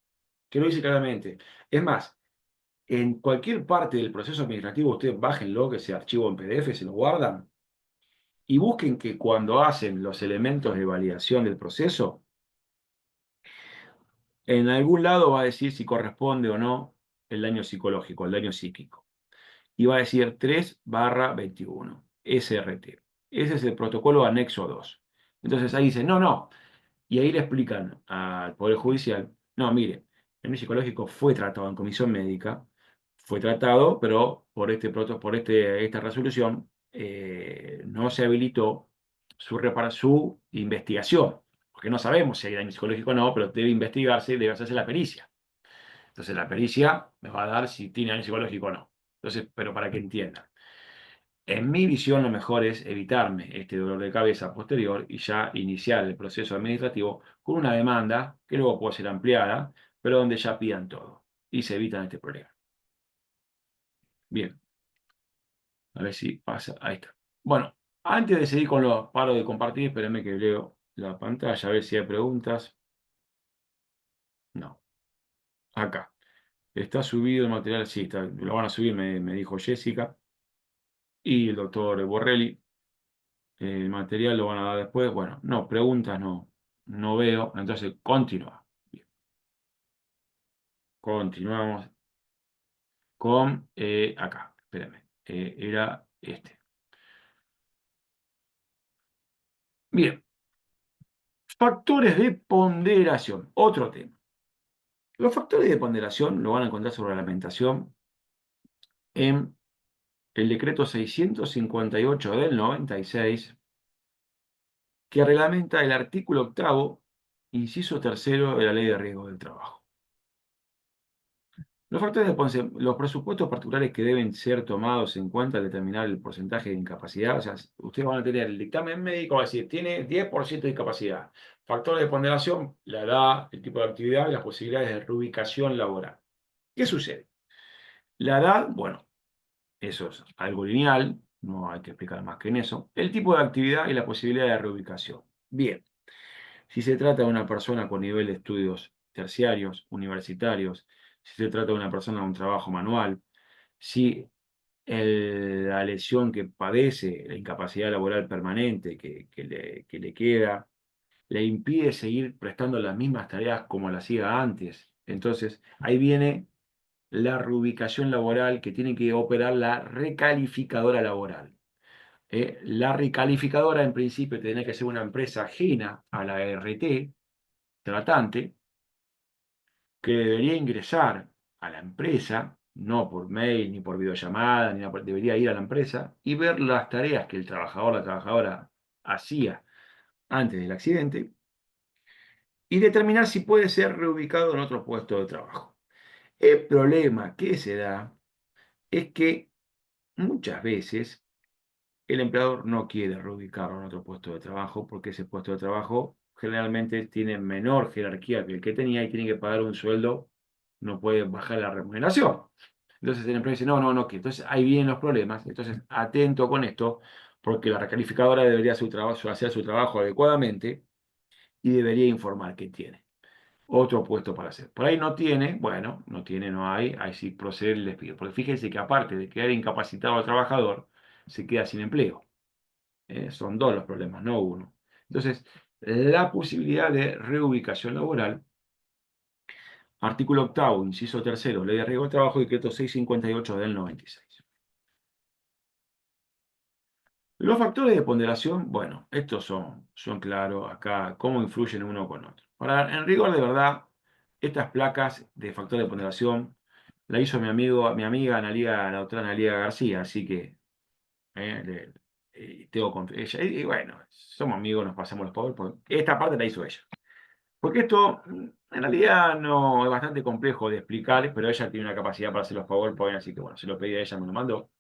que lo dice claramente. Es más, en cualquier parte del proceso administrativo, ustedes bájenlo, que ese archivo en PDF, se lo guardan y busquen que cuando hacen los elementos de validación del proceso, en algún lado va a decir si corresponde o no el daño psicológico, el daño psíquico. Y va a decir 3/21, SRT. Ese es el protocolo anexo 2. Entonces ahí dicen, no, no. Y ahí le explican al Poder Judicial, no, mire, el daño psicológico fue tratado en comisión médica, fue tratado, pero esta resolución no se habilitó su investigación, porque no sabemos si hay daño psicológico o no, pero debe investigarse, debe hacerse la pericia. Entonces la pericia me va a dar si tiene daño psicológico o no. Entonces, pero para que entiendan. En mi visión, lo mejor es evitarme este dolor de cabeza posterior y ya iniciar el proceso administrativo con una demanda que luego puede ser ampliada, pero donde ya pidan todo y se evitan este problema. Bien, a ver si pasa. Ahí está. Bueno, antes de seguir con los paros de compartir, espérenme que leo la pantalla a ver si hay preguntas. No, acá. Está subido el material, sí, lo van a subir, me dijo Jessica y el doctor Borrelli. El material lo van a dar después. Bueno, no, preguntas no, no veo. Entonces, continúa. Bien, continuamos con acá. Espérame. Era este. Bien, factores de ponderación. Otro tema. Los factores de ponderación lo van a encontrar sobre la reglamentación en el decreto 658 del 96, que reglamenta el artículo octavo, inciso tercero de la Ley de Riesgo del Trabajo. Los factores los presupuestos particulares que deben ser tomados en cuenta al determinar el porcentaje de incapacidad, o sea, ustedes van a tener el dictamen médico, va a decir, tiene 10% de discapacidad. Factores de ponderación, la edad, el tipo de actividad y las posibilidades de reubicación laboral. ¿Qué sucede? La edad, bueno, eso es algo lineal, no hay que explicar más que en eso. El tipo de actividad y la posibilidad de reubicación. Bien, si se trata de una persona con nivel de estudios terciarios, universitarios, si se trata de una persona con un trabajo manual, si la lesión que padece, la incapacidad laboral permanente que le queda, le impide seguir prestando las mismas tareas como las hacía antes. Entonces, ahí viene la reubicación laboral que tiene que operar la recalificadora laboral. La recalificadora, en principio, tiene que ser una empresa ajena a la RT, tratante, que debería ingresar a la empresa, no por mail, ni por videollamada, debería ir a la empresa y ver las tareas que el trabajador o la trabajadora hacía antes del accidente y determinar si puede ser reubicado en otro puesto de trabajo. El problema que se da es que muchas veces el empleador no quiere reubicarlo en otro puesto de trabajo porque ese puesto de trabajo generalmente tiene menor jerarquía que el que tenía y tiene que pagar un sueldo, no puede bajar la remuneración. Entonces el empleador dice, no, no, no, que entonces ahí vienen los problemas. Entonces, atento con esto, porque la recalificadora debería hacer su trabajo adecuadamente y debería informar que tiene otro puesto para hacer. Por ahí no tiene, bueno, no tiene, no hay, ahí sí procede el despido. Porque fíjense que aparte de quedar incapacitado al trabajador, se queda sin empleo. Son dos los problemas, no uno. Entonces, la posibilidad de reubicación laboral Artículo octavo, inciso tercero, Ley de Riesgo del Trabajo, decreto 658 del 96. Los factores de ponderación, bueno, estos son claros acá, cómo influyen uno con otro. En rigor de verdad, estas placas de factor de ponderación la hizo mi amiga la doctora Analia García, así que tengo ella. Y bueno, somos amigos, nos pasamos los PowerPoint. Esta parte la hizo ella. Porque esto en realidad no es bastante complejo de explicar, pero ella tiene una capacidad para hacer los PowerPoint, así que bueno, se lo pedí a ella, me lo mandó.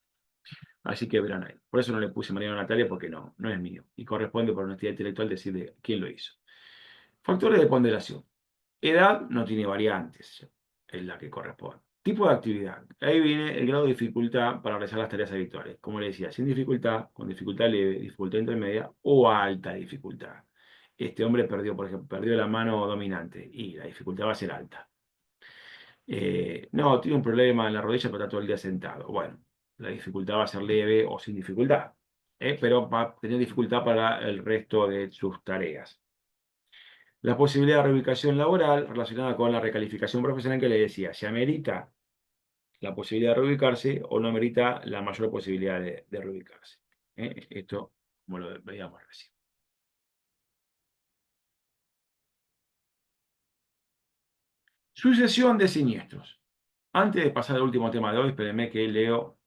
Así que verán ahí. Por eso no le puse Mariano Natalia, porque no es mío. Y corresponde por honestidad intelectual decirle quién lo hizo. Factores de ponderación. Edad no tiene variantes, es la que corresponde. Tipo de actividad. Ahí viene el grado de dificultad para realizar las tareas habituales. Como le decía, sin dificultad, con dificultad leve, dificultad intermedia o alta dificultad. Este hombre perdió, por ejemplo, perdió la mano dominante y la dificultad va a ser alta. No, tiene un problema en la rodilla, pero está todo el día sentado. Bueno, la dificultad va a ser leve o sin dificultad, pero va a tener dificultad para el resto de sus tareas. La posibilidad de reubicación laboral relacionada con la recalificación profesional que le decía, ¿se amerita la posibilidad de reubicarse o no amerita la mayor posibilidad de reubicarse? Esto, como lo veíamos recién. Sucesión de siniestros. Antes de pasar al último tema de hoy, espérenme que leo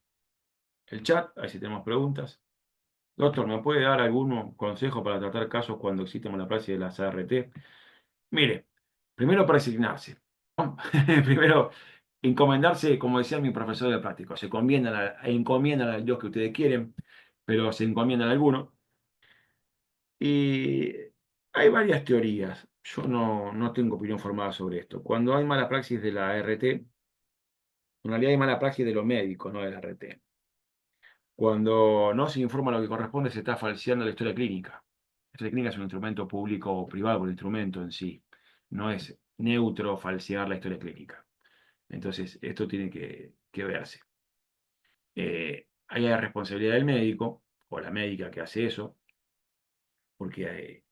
el chat, a ver si tenemos preguntas. Doctor, ¿me puede dar algún consejo para tratar casos cuando existe mala praxis de las ART? Mire, primero presignarse, ¿no? Primero, encomendarse, como decía mi profesor de práctico, se encomiendan al Dios que ustedes quieren, pero se encomiendan a alguno. Y hay varias teorías. Yo no tengo opinión formada sobre esto. Cuando hay mala praxis de la ART, en realidad hay mala praxis de los médicos, no de la ART. Cuando no se informa lo que corresponde, se está falseando la historia clínica. La historia clínica es un instrumento público o privado, el instrumento en sí. No es neutro falsear la historia clínica. Entonces, esto tiene que verse. Hay la responsabilidad del médico o la médica que hace eso, porque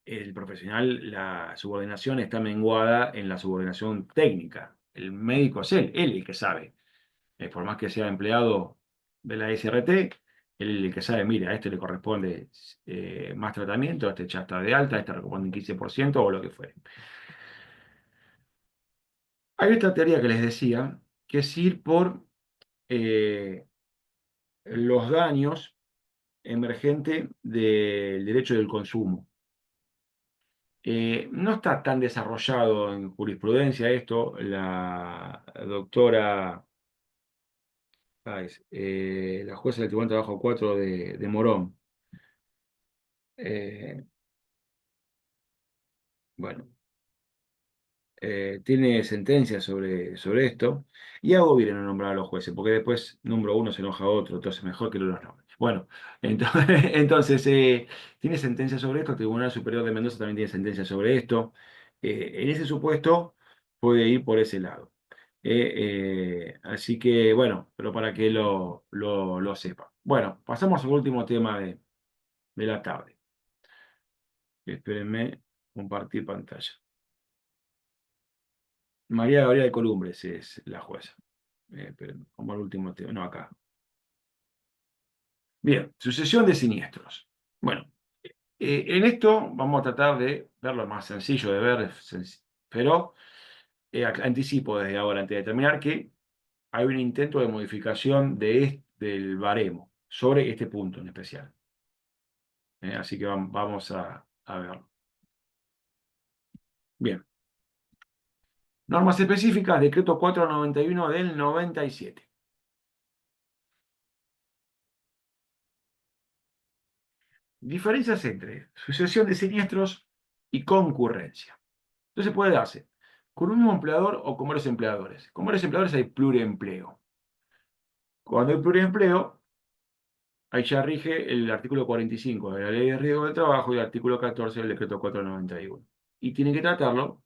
el profesional, la subordinación está menguada en la subordinación técnica. El médico es él el que sabe. Por más que sea empleado de la SRT, él el que sabe, mira, a este le corresponde más tratamiento, a este ya está de alta, a este le corresponde un 15% o lo que fuere. Hay esta teoría que les decía, que es ir por eh, los daños emergentes del derecho del consumo. No está tan desarrollado en jurisprudencia esto. La doctora, la jueza del Tribunal de Trabajo 4 de Morón, eh, bueno, tiene sentencias sobre esto, y hago bien en no nombrar a los jueces, porque después nombro uno, se enoja otro, entonces mejor que no los nombre. Bueno, entonces, tiene sentencias sobre esto, el Tribunal Superior de Mendoza también tiene sentencias sobre esto. En ese supuesto puede ir por ese lado. Así que, bueno, pero para que lo sepa. Bueno, pasamos al último tema de la tarde. Espérenme, compartir pantalla. María Gabriela de Columbres es la jueza. Pero como el último tema. No, acá. Bien, sucesión de siniestros. Bueno, en esto vamos a tratar de verlo más sencillo de ver, pero anticipo desde ahora, antes de terminar, que hay un intento de modificación del baremo sobre este punto en especial. Así que vamos a verlo. Bien. Normas específicas, decreto 491 del 97. Diferencias entre sucesión de siniestros y concurrencia. Entonces puede darse con un mismo empleador o con varios empleadores. Con varios empleadores hay pluriempleo. Cuando hay pluriempleo, ahí ya rige el artículo 45 de la Ley de Riesgo del Trabajo y el artículo 14 del decreto 491. Y tiene que tratarlo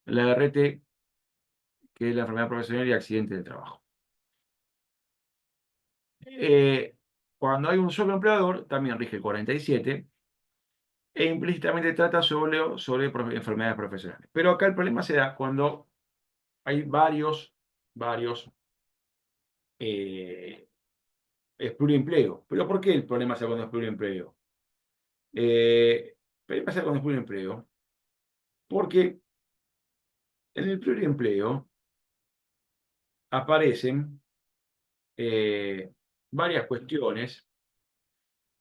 la RT, que es la enfermedad profesional y accidente de trabajo. Eh, Cuando hay un solo empleador, también rige el 47 e implícitamente trata sobre enfermedades profesionales. Pero acá el problema se da cuando hay varios eh, es pluriempleo. ¿Pero por qué el problema es cuando es pluriempleo? El problema es cuando es pluriempleo, porque en el pluriempleo aparecen varias cuestiones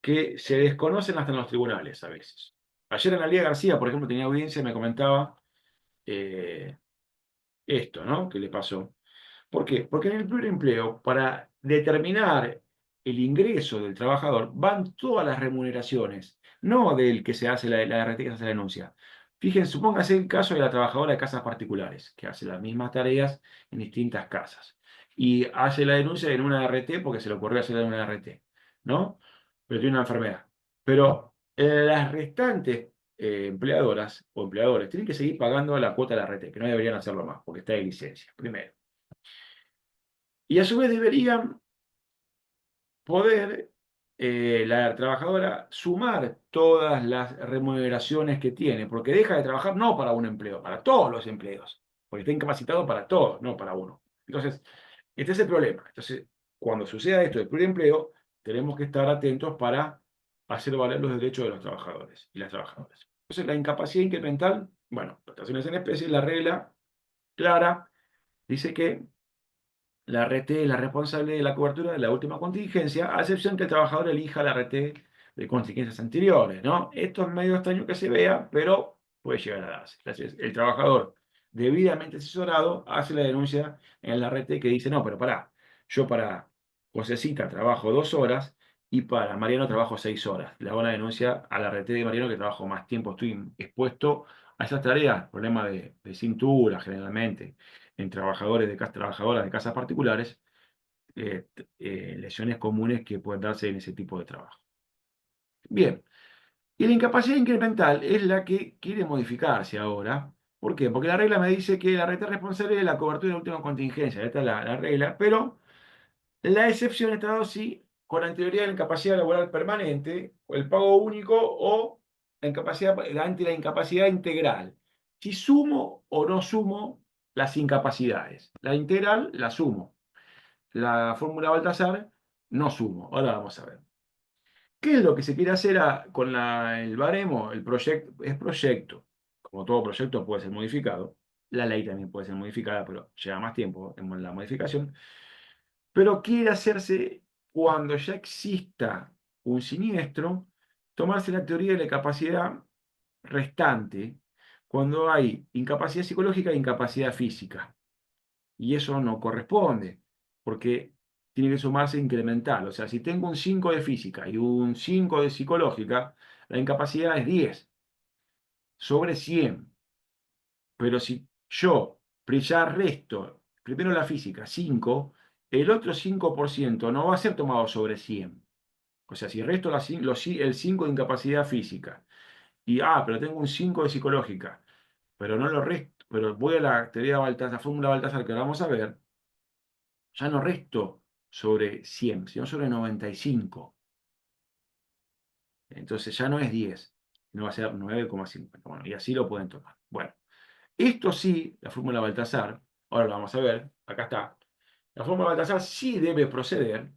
que se desconocen hasta en los tribunales a veces. Ayer Analía García, por ejemplo, tenía audiencia y me comentaba eh, esto, ¿no? ¿Qué le pasó? ¿Por qué? Porque en el pluriempleo, para determinar el ingreso del trabajador, van todas las remuneraciones, no del que se hace la RT que se hace la denuncia. Fíjense, supóngase el caso de la trabajadora de casas particulares, que hace las mismas tareas en distintas casas. Y hace la denuncia en una RT porque se le ocurrió hacerla en una RT, ¿no? Pero tiene una enfermedad. Pero las restantes empleadoras o empleadores tienen que seguir pagando la cuota de la RT, que no deberían hacerlo más, porque está de licencia, primero. Y a su vez deberían poder la trabajadora sumar todas las remuneraciones que tiene, porque deja de trabajar no para un empleo, para todos los empleos, porque está incapacitado para todos, no para uno. Entonces, este es el problema. Entonces, cuando suceda esto del pluriempleo, tenemos que estar atentos para hacer valer los derechos de los trabajadores y las trabajadoras. Entonces, la incapacidad incremental, bueno, prestaciones en especie, la regla clara dice que la RT es la responsable de la cobertura de la última contingencia, a excepción que el trabajador elija la RT de contingencias anteriores, ¿no? Esto es medio extraño que se vea, pero puede llegar a darse. Entonces, el trabajador debidamente asesorado hace la denuncia en la RT que dice, no, pero pará, yo para Josecita trabajo 2 horas y para Mariano trabajo 6 horas. Le hago una denuncia a la RT de Mariano que trabajo más tiempo, estoy expuesto a esas tareas, problema de cintura generalmente en trabajadores de trabajadoras de casas particulares, lesiones comunes que pueden darse en ese tipo de trabajo. Bien, y la incapacidad incremental es la que quiere modificarse ahora. ¿Por qué? Porque la regla me dice que la red es responsable de la cobertura de última contingencia. Esta es la regla, pero la excepción está dado si con anterioridad a la incapacidad laboral permanente, o el pago único o la incapacidad, ante la incapacidad integral. Si sumo o no sumo las incapacidades. La integral la sumo. La fórmula Baltasar no sumo. Ahora vamos a ver. ¿Qué es lo que se quiere hacer con el baremo? El proyecto es proyecto. Como todo proyecto puede ser modificado. La ley también puede ser modificada, pero lleva más tiempo en la modificación. Pero quiere hacerse cuando ya exista un siniestro, tomarse la teoría de la capacidad restante cuando hay incapacidad psicológica e incapacidad física. Y eso no corresponde, porque tiene que sumarse incremental. O sea, si tengo un 5 de física y un 5 de psicológica, la incapacidad es 10 sobre 100. Pero si yo ya resto, primero la física, 5, el otro 5% no va a ser tomado sobre 100. O sea, si resto el 5 de incapacidad física pero tengo un 5 de psicológica, pero no lo resto, pero voy a la teoría de Baltasar, la fórmula de Baltasar que ahora vamos a ver, ya no resto sobre 100, sino sobre 95. Entonces ya no es 10, no va a ser 9,50. Bueno, y así lo pueden tomar. Bueno, esto sí, la fórmula Baltasar, ahora lo vamos a ver, acá está. La fórmula Baltasar sí debe proceder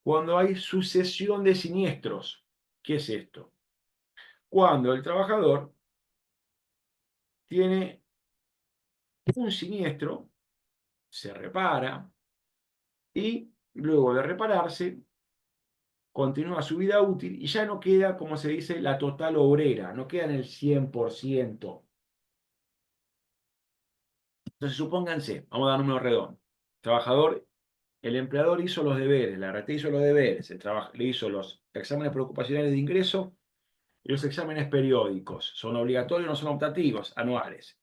cuando hay sucesión de siniestros. ¿Qué es esto? Cuando el trabajador tiene un siniestro, se repara y luego de repararse continúa su vida útil y ya no queda, como se dice, la total obrera, no queda en el 100%. Entonces, supónganse, vamos a dar número redondo. Trabajador, el empleador hizo los deberes, la RT hizo los deberes, le hizo los exámenes preocupacionales de ingreso y los exámenes periódicos. Son obligatorios, no son optativos, anuales.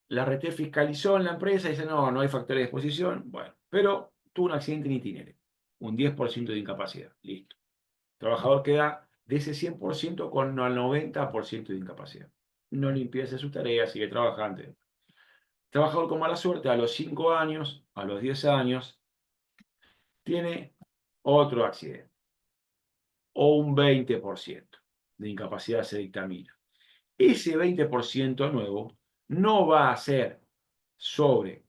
La RT fiscalizó en la empresa y dice, no, no hay factores de exposición. Bueno, pero tuvo un accidente en itinere, un 10% de incapacidad. Listo. El trabajador queda de ese 100% con el 90% de incapacidad. No le impide hacer sus tareas, sigue trabajando. Trabajador con mala suerte, a los 5 años, a los 10 años, tiene otro accidente, o un 20% de incapacidad se dictamina. Ese 20% nuevo no va a ser sobre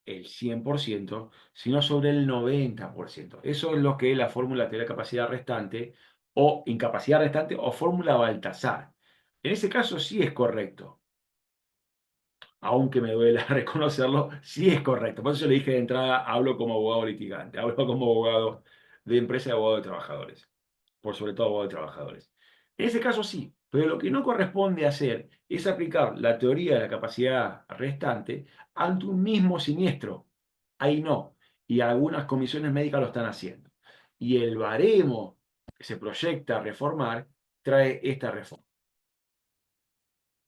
el 100%, sino sobre el 90%. Eso es lo que es la fórmula de teoría de capacidad restante o incapacidad restante o fórmula Baltasar. En ese caso sí es correcto, aunque me duela reconocerlo, sí es correcto. Por eso le dije de entrada, hablo como abogado litigante, hablo como abogado de empresa y abogado de trabajadores, por sobre todo abogado de trabajadores. En ese caso sí, pero lo que no corresponde hacer es aplicar la teoría de la capacidad restante ante un mismo siniestro. Ahí no. Y algunas comisiones médicas lo están haciendo. Y el baremo que se proyecta a reformar trae esta reforma.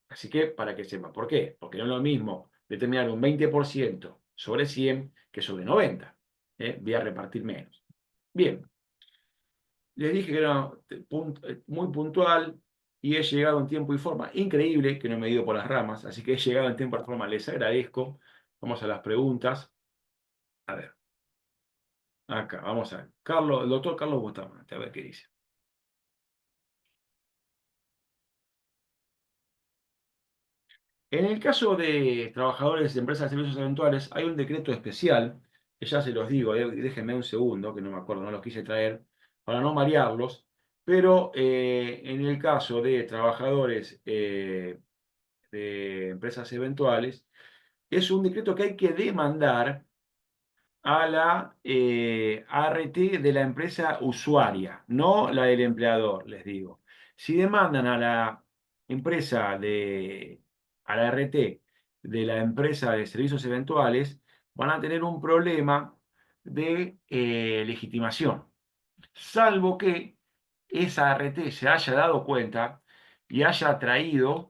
Así que para que sepan, ¿por qué? Porque no es lo mismo determinar un 20% sobre 100 que sobre 90. Voy a repartir menos. Bien, les dije que era muy puntual y he llegado en tiempo y forma. Increíble que no me he ido por las ramas, así que he llegado en tiempo y forma. Les agradezco. Vamos a las preguntas. A ver, acá, vamos a ver. Carlos, el doctor Carlos Bustamante, a ver qué dice. En el caso de trabajadores de empresas de servicios eventuales, hay un decreto especial, que ya se los digo, déjenme un segundo, que no me acuerdo, no los quise traer, para no marearlos, pero en el caso de trabajadores de empresas eventuales, es un decreto que hay que demandar a la ART de la empresa usuaria, no la del empleador, les digo. Si demandan a la empresa a la RT de la empresa de servicios eventuales, van a tener un problema de legitimación, salvo que esa RT se haya dado cuenta y haya traído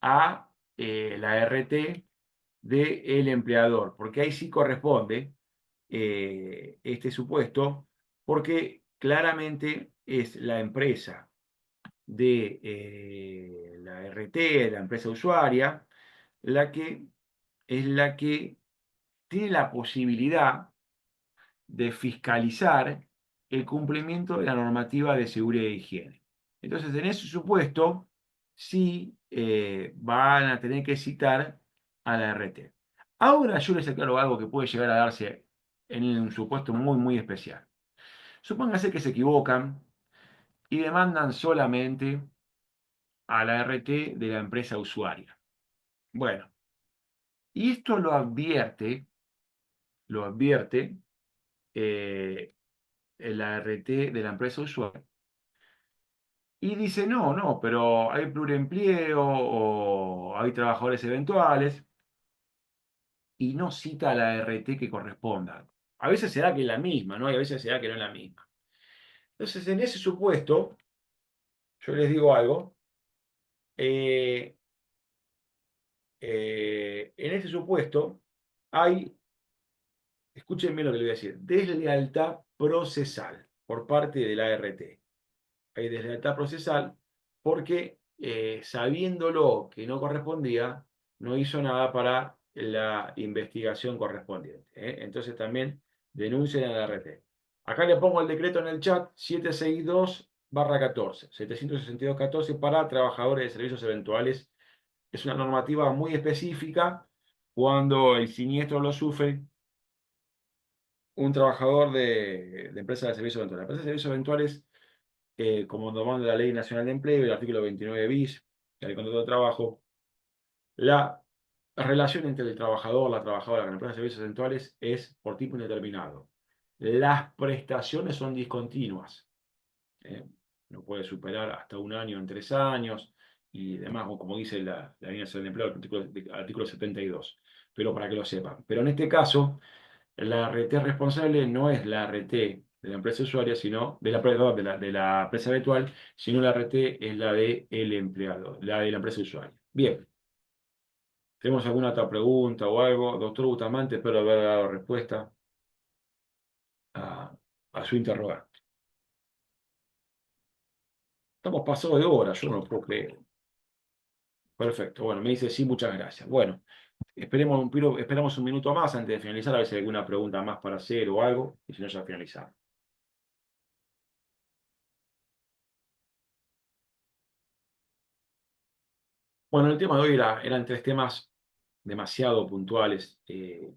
a la RT del empleador, porque ahí sí corresponde este supuesto, porque claramente es la empresa de la RT, la empresa usuaria, la que es la que tiene la posibilidad de fiscalizar el cumplimiento de la normativa de seguridad e higiene. Entonces, en ese supuesto, sí van a tener que citar a la RT. Ahora yo les aclaro algo que puede llegar a darse en un supuesto muy, muy especial. Supóngase que se equivocan y demandan solamente a la RT de la empresa usuaria. Bueno, y esto lo advierte eh, la RT de la empresa usuaria. Y dice, no, no, pero hay pluriempleo o hay trabajadores eventuales y no cita a la RT que corresponda. A veces será que es la misma, ¿no? Y a veces será que no es la misma. Entonces, en ese supuesto, yo les digo algo, eh, en ese supuesto hay, escuchen bien lo que le voy a decir, deslealtad procesal por parte de la RT. Hay deslealtad procesal porque sabiéndolo que no correspondía, no hizo nada para la investigación correspondiente. Entonces también denuncian a la RT. Acá le pongo el decreto en el chat 762/14, 762/14 para trabajadores de servicios eventuales. Es una normativa muy específica cuando el siniestro lo sufre un trabajador de empresa de servicios eventuales. La empresa de servicios eventuales como nos manda la Ley Nacional de Empleo, el artículo 29 bis, el contrato de trabajo, la relación entre el trabajador, la trabajadora con la empresa de servicios eventuales es por tiempo indeterminado. Las prestaciones son discontinuas. ¿eh? No puede superar hasta un año en 3 años y demás, o como dice la Ley Nacional de Empleo, el artículo 72. Pero para que lo sepan. Pero en este caso, la RT responsable no es la RT de la empresa usuaria, sino perdón, de la empresa virtual, sino la RT es la del empleado, la de la empresa usuaria. Bien, ¿tenemos alguna otra pregunta o algo? Doctor Bustamante, espero haber dado respuesta a su interrogante. Estamos pasados de hora, yo no lo puedo creer. Perfecto, bueno, me dice sí, muchas gracias. Bueno, esperamos un minuto más antes de finalizar, a ver si hay alguna pregunta más para hacer o algo, y si no, ya finalizamos. Bueno, el tema de hoy eran tres temas demasiado puntuales, que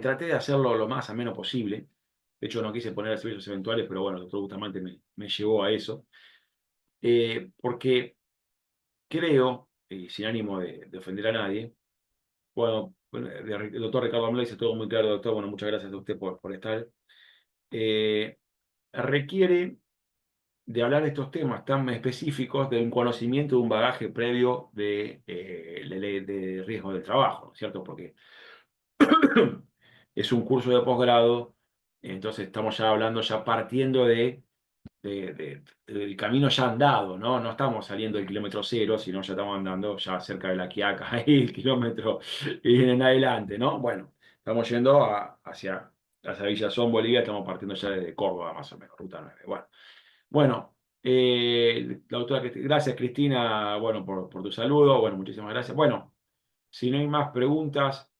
traté de hacerlo lo más ameno posible. De hecho, no quise poner servicios eventuales, pero bueno, el doctor Bustamante me llevó a eso. Porque creo, y sin ánimo de ofender a nadie, bueno, el doctor Ricardo Amla dice todo muy claro, doctor. Bueno, muchas gracias a usted por estar. Eh, Requiere de hablar de estos temas tan específicos, de un conocimiento, de un bagaje previo de ley de riesgo del trabajo, ¿no es cierto? Porque es un curso de posgrado, entonces estamos ya hablando, ya partiendo del camino ya andado, ¿no? No estamos saliendo del kilómetro cero, sino ya estamos andando ya cerca de la Quiaca, ahí el kilómetro y en adelante, ¿no? Bueno, estamos yendo hacia Villazón, Bolivia, estamos partiendo ya desde Córdoba, más o menos, ruta 9. Bueno, la doctora, gracias Cristina, bueno, por tu saludo, bueno, muchísimas gracias. Bueno, si no hay más preguntas,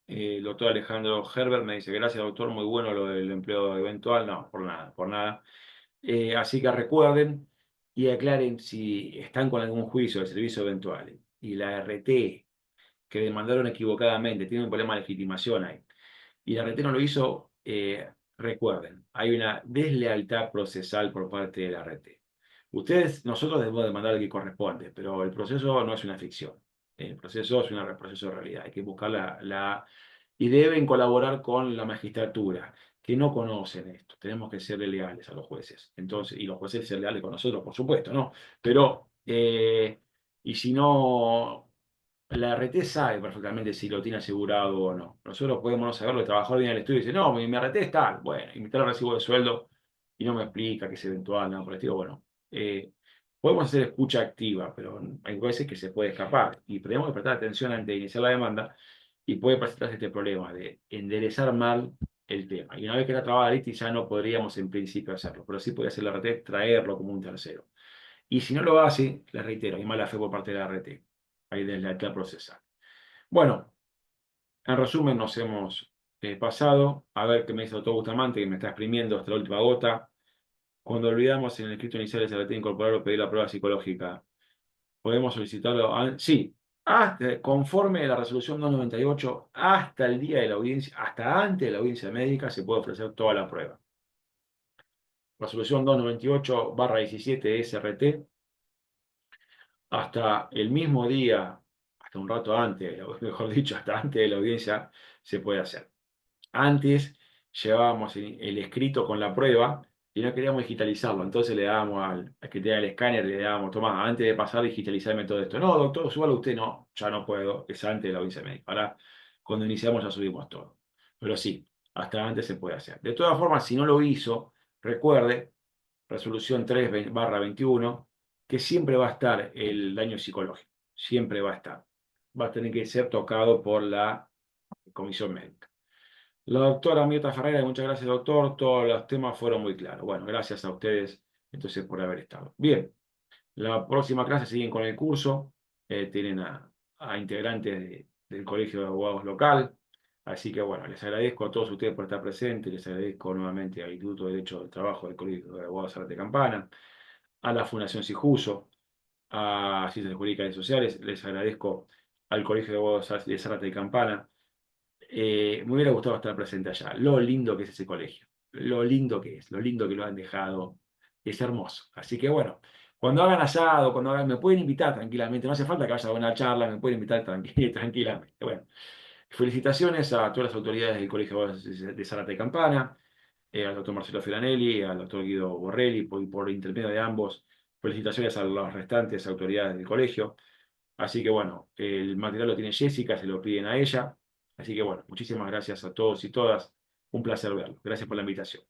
el doctor Alejandro Herbert me dice, gracias doctor, muy bueno lo del empleo eventual, no, por nada, por nada. Así que recuerden y aclaren si están con algún juicio de servicio eventual y la RT que demandaron equivocadamente, tiene un problema de legitimación ahí, y la RT no lo hizo, recuerden, hay una deslealtad procesal por parte de la RT. Nosotros debemos demandar al que corresponde, pero el proceso no es una ficción. El proceso es un proceso de realidad. Hay que buscar y deben colaborar con la magistratura, que no conocen esto. Tenemos que ser leales a los jueces. Entonces, y los jueces ser leales con nosotros, por supuesto, ¿no? Pero, y si no, la RT sabe perfectamente si lo tiene asegurado o no. Nosotros podemos no saberlo, el trabajador viene al estudio y dice, no, mi RT es tal. Bueno, y me trae el recibo de sueldo y no me explica que es eventual, nada por el estilo. Bueno, podemos hacer escucha activa, pero hay veces que se puede escapar y tenemos que prestar atención antes de iniciar la demanda y puede presentarse este problema de enderezar mal el tema. Y una vez que está trabada la lista ya no podríamos en principio hacerlo, pero sí puede hacer la RT traerlo como un tercero. Y si no lo hace, les reitero, hay mala fe por parte de la RT. Hay deslealtad procesal. Bueno, en resumen, nos hemos pasado. A ver qué me dice el doctor Bustamante, que me está exprimiendo hasta la última gota. Cuando olvidamos en el escrito inicial de RT incorporar o pedir la prueba psicológica, ¿podemos solicitarlo? Sí, conforme a la resolución 298, hasta el día de la audiencia, hasta antes de la audiencia médica, se puede ofrecer toda la prueba. Resolución 298/17 SRT, hasta el mismo día, hasta un rato antes, mejor dicho, hasta antes de la audiencia, se puede hacer. Antes llevábamos el escrito con la prueba y no queríamos digitalizarlo, entonces le dábamos al que tenga el escáner, le dábamos, tomá, antes de pasar, digitalizarme todo esto. No, doctor, súbalo usted, no, ya no puedo, es antes de la audiencia médica. Ahora, cuando iniciamos ya subimos todo. Pero sí, hasta antes se puede hacer. De todas formas, si no lo hizo, recuerde, resolución 3/21, que siempre va a estar el daño psicológico, siempre va a estar. Va a tener que ser tocado por la comisión médica. La doctora Mirta Ferreira, muchas gracias, doctor. Todos los temas fueron muy claros. Bueno, gracias a ustedes entonces por haber estado. Bien, la próxima clase siguen con el curso. Tienen a integrantes del Colegio de Abogados local. Así que bueno, les agradezco a todos ustedes por estar presentes. Les agradezco nuevamente al Instituto de Derecho del Trabajo del Colegio de Abogados Zárate Campana, a la Fundación Sijuso, a Ciencias Jurídicas y Sociales. Les agradezco al Colegio de Abogados de Zárate Campana. Me hubiera gustado estar presente allá. Lo lindo que es ese colegio, lo lindo que es, lo lindo que lo han dejado, es hermoso. Así que bueno, cuando hagan asado, me pueden invitar tranquilamente, no hace falta que haya una charla, me pueden invitar tranquilamente. Bueno, felicitaciones a todas las autoridades del Colegio de Zárate Campana, al doctor Marcelo Filanelli, al doctor Guido Borrelli, por intermedio de ambos, felicitaciones a las restantes autoridades del colegio. Así que bueno, el material lo tiene Jessica, se lo piden a ella. Así que bueno, muchísimas gracias a todos y todas. Un placer verlo. Gracias por la invitación.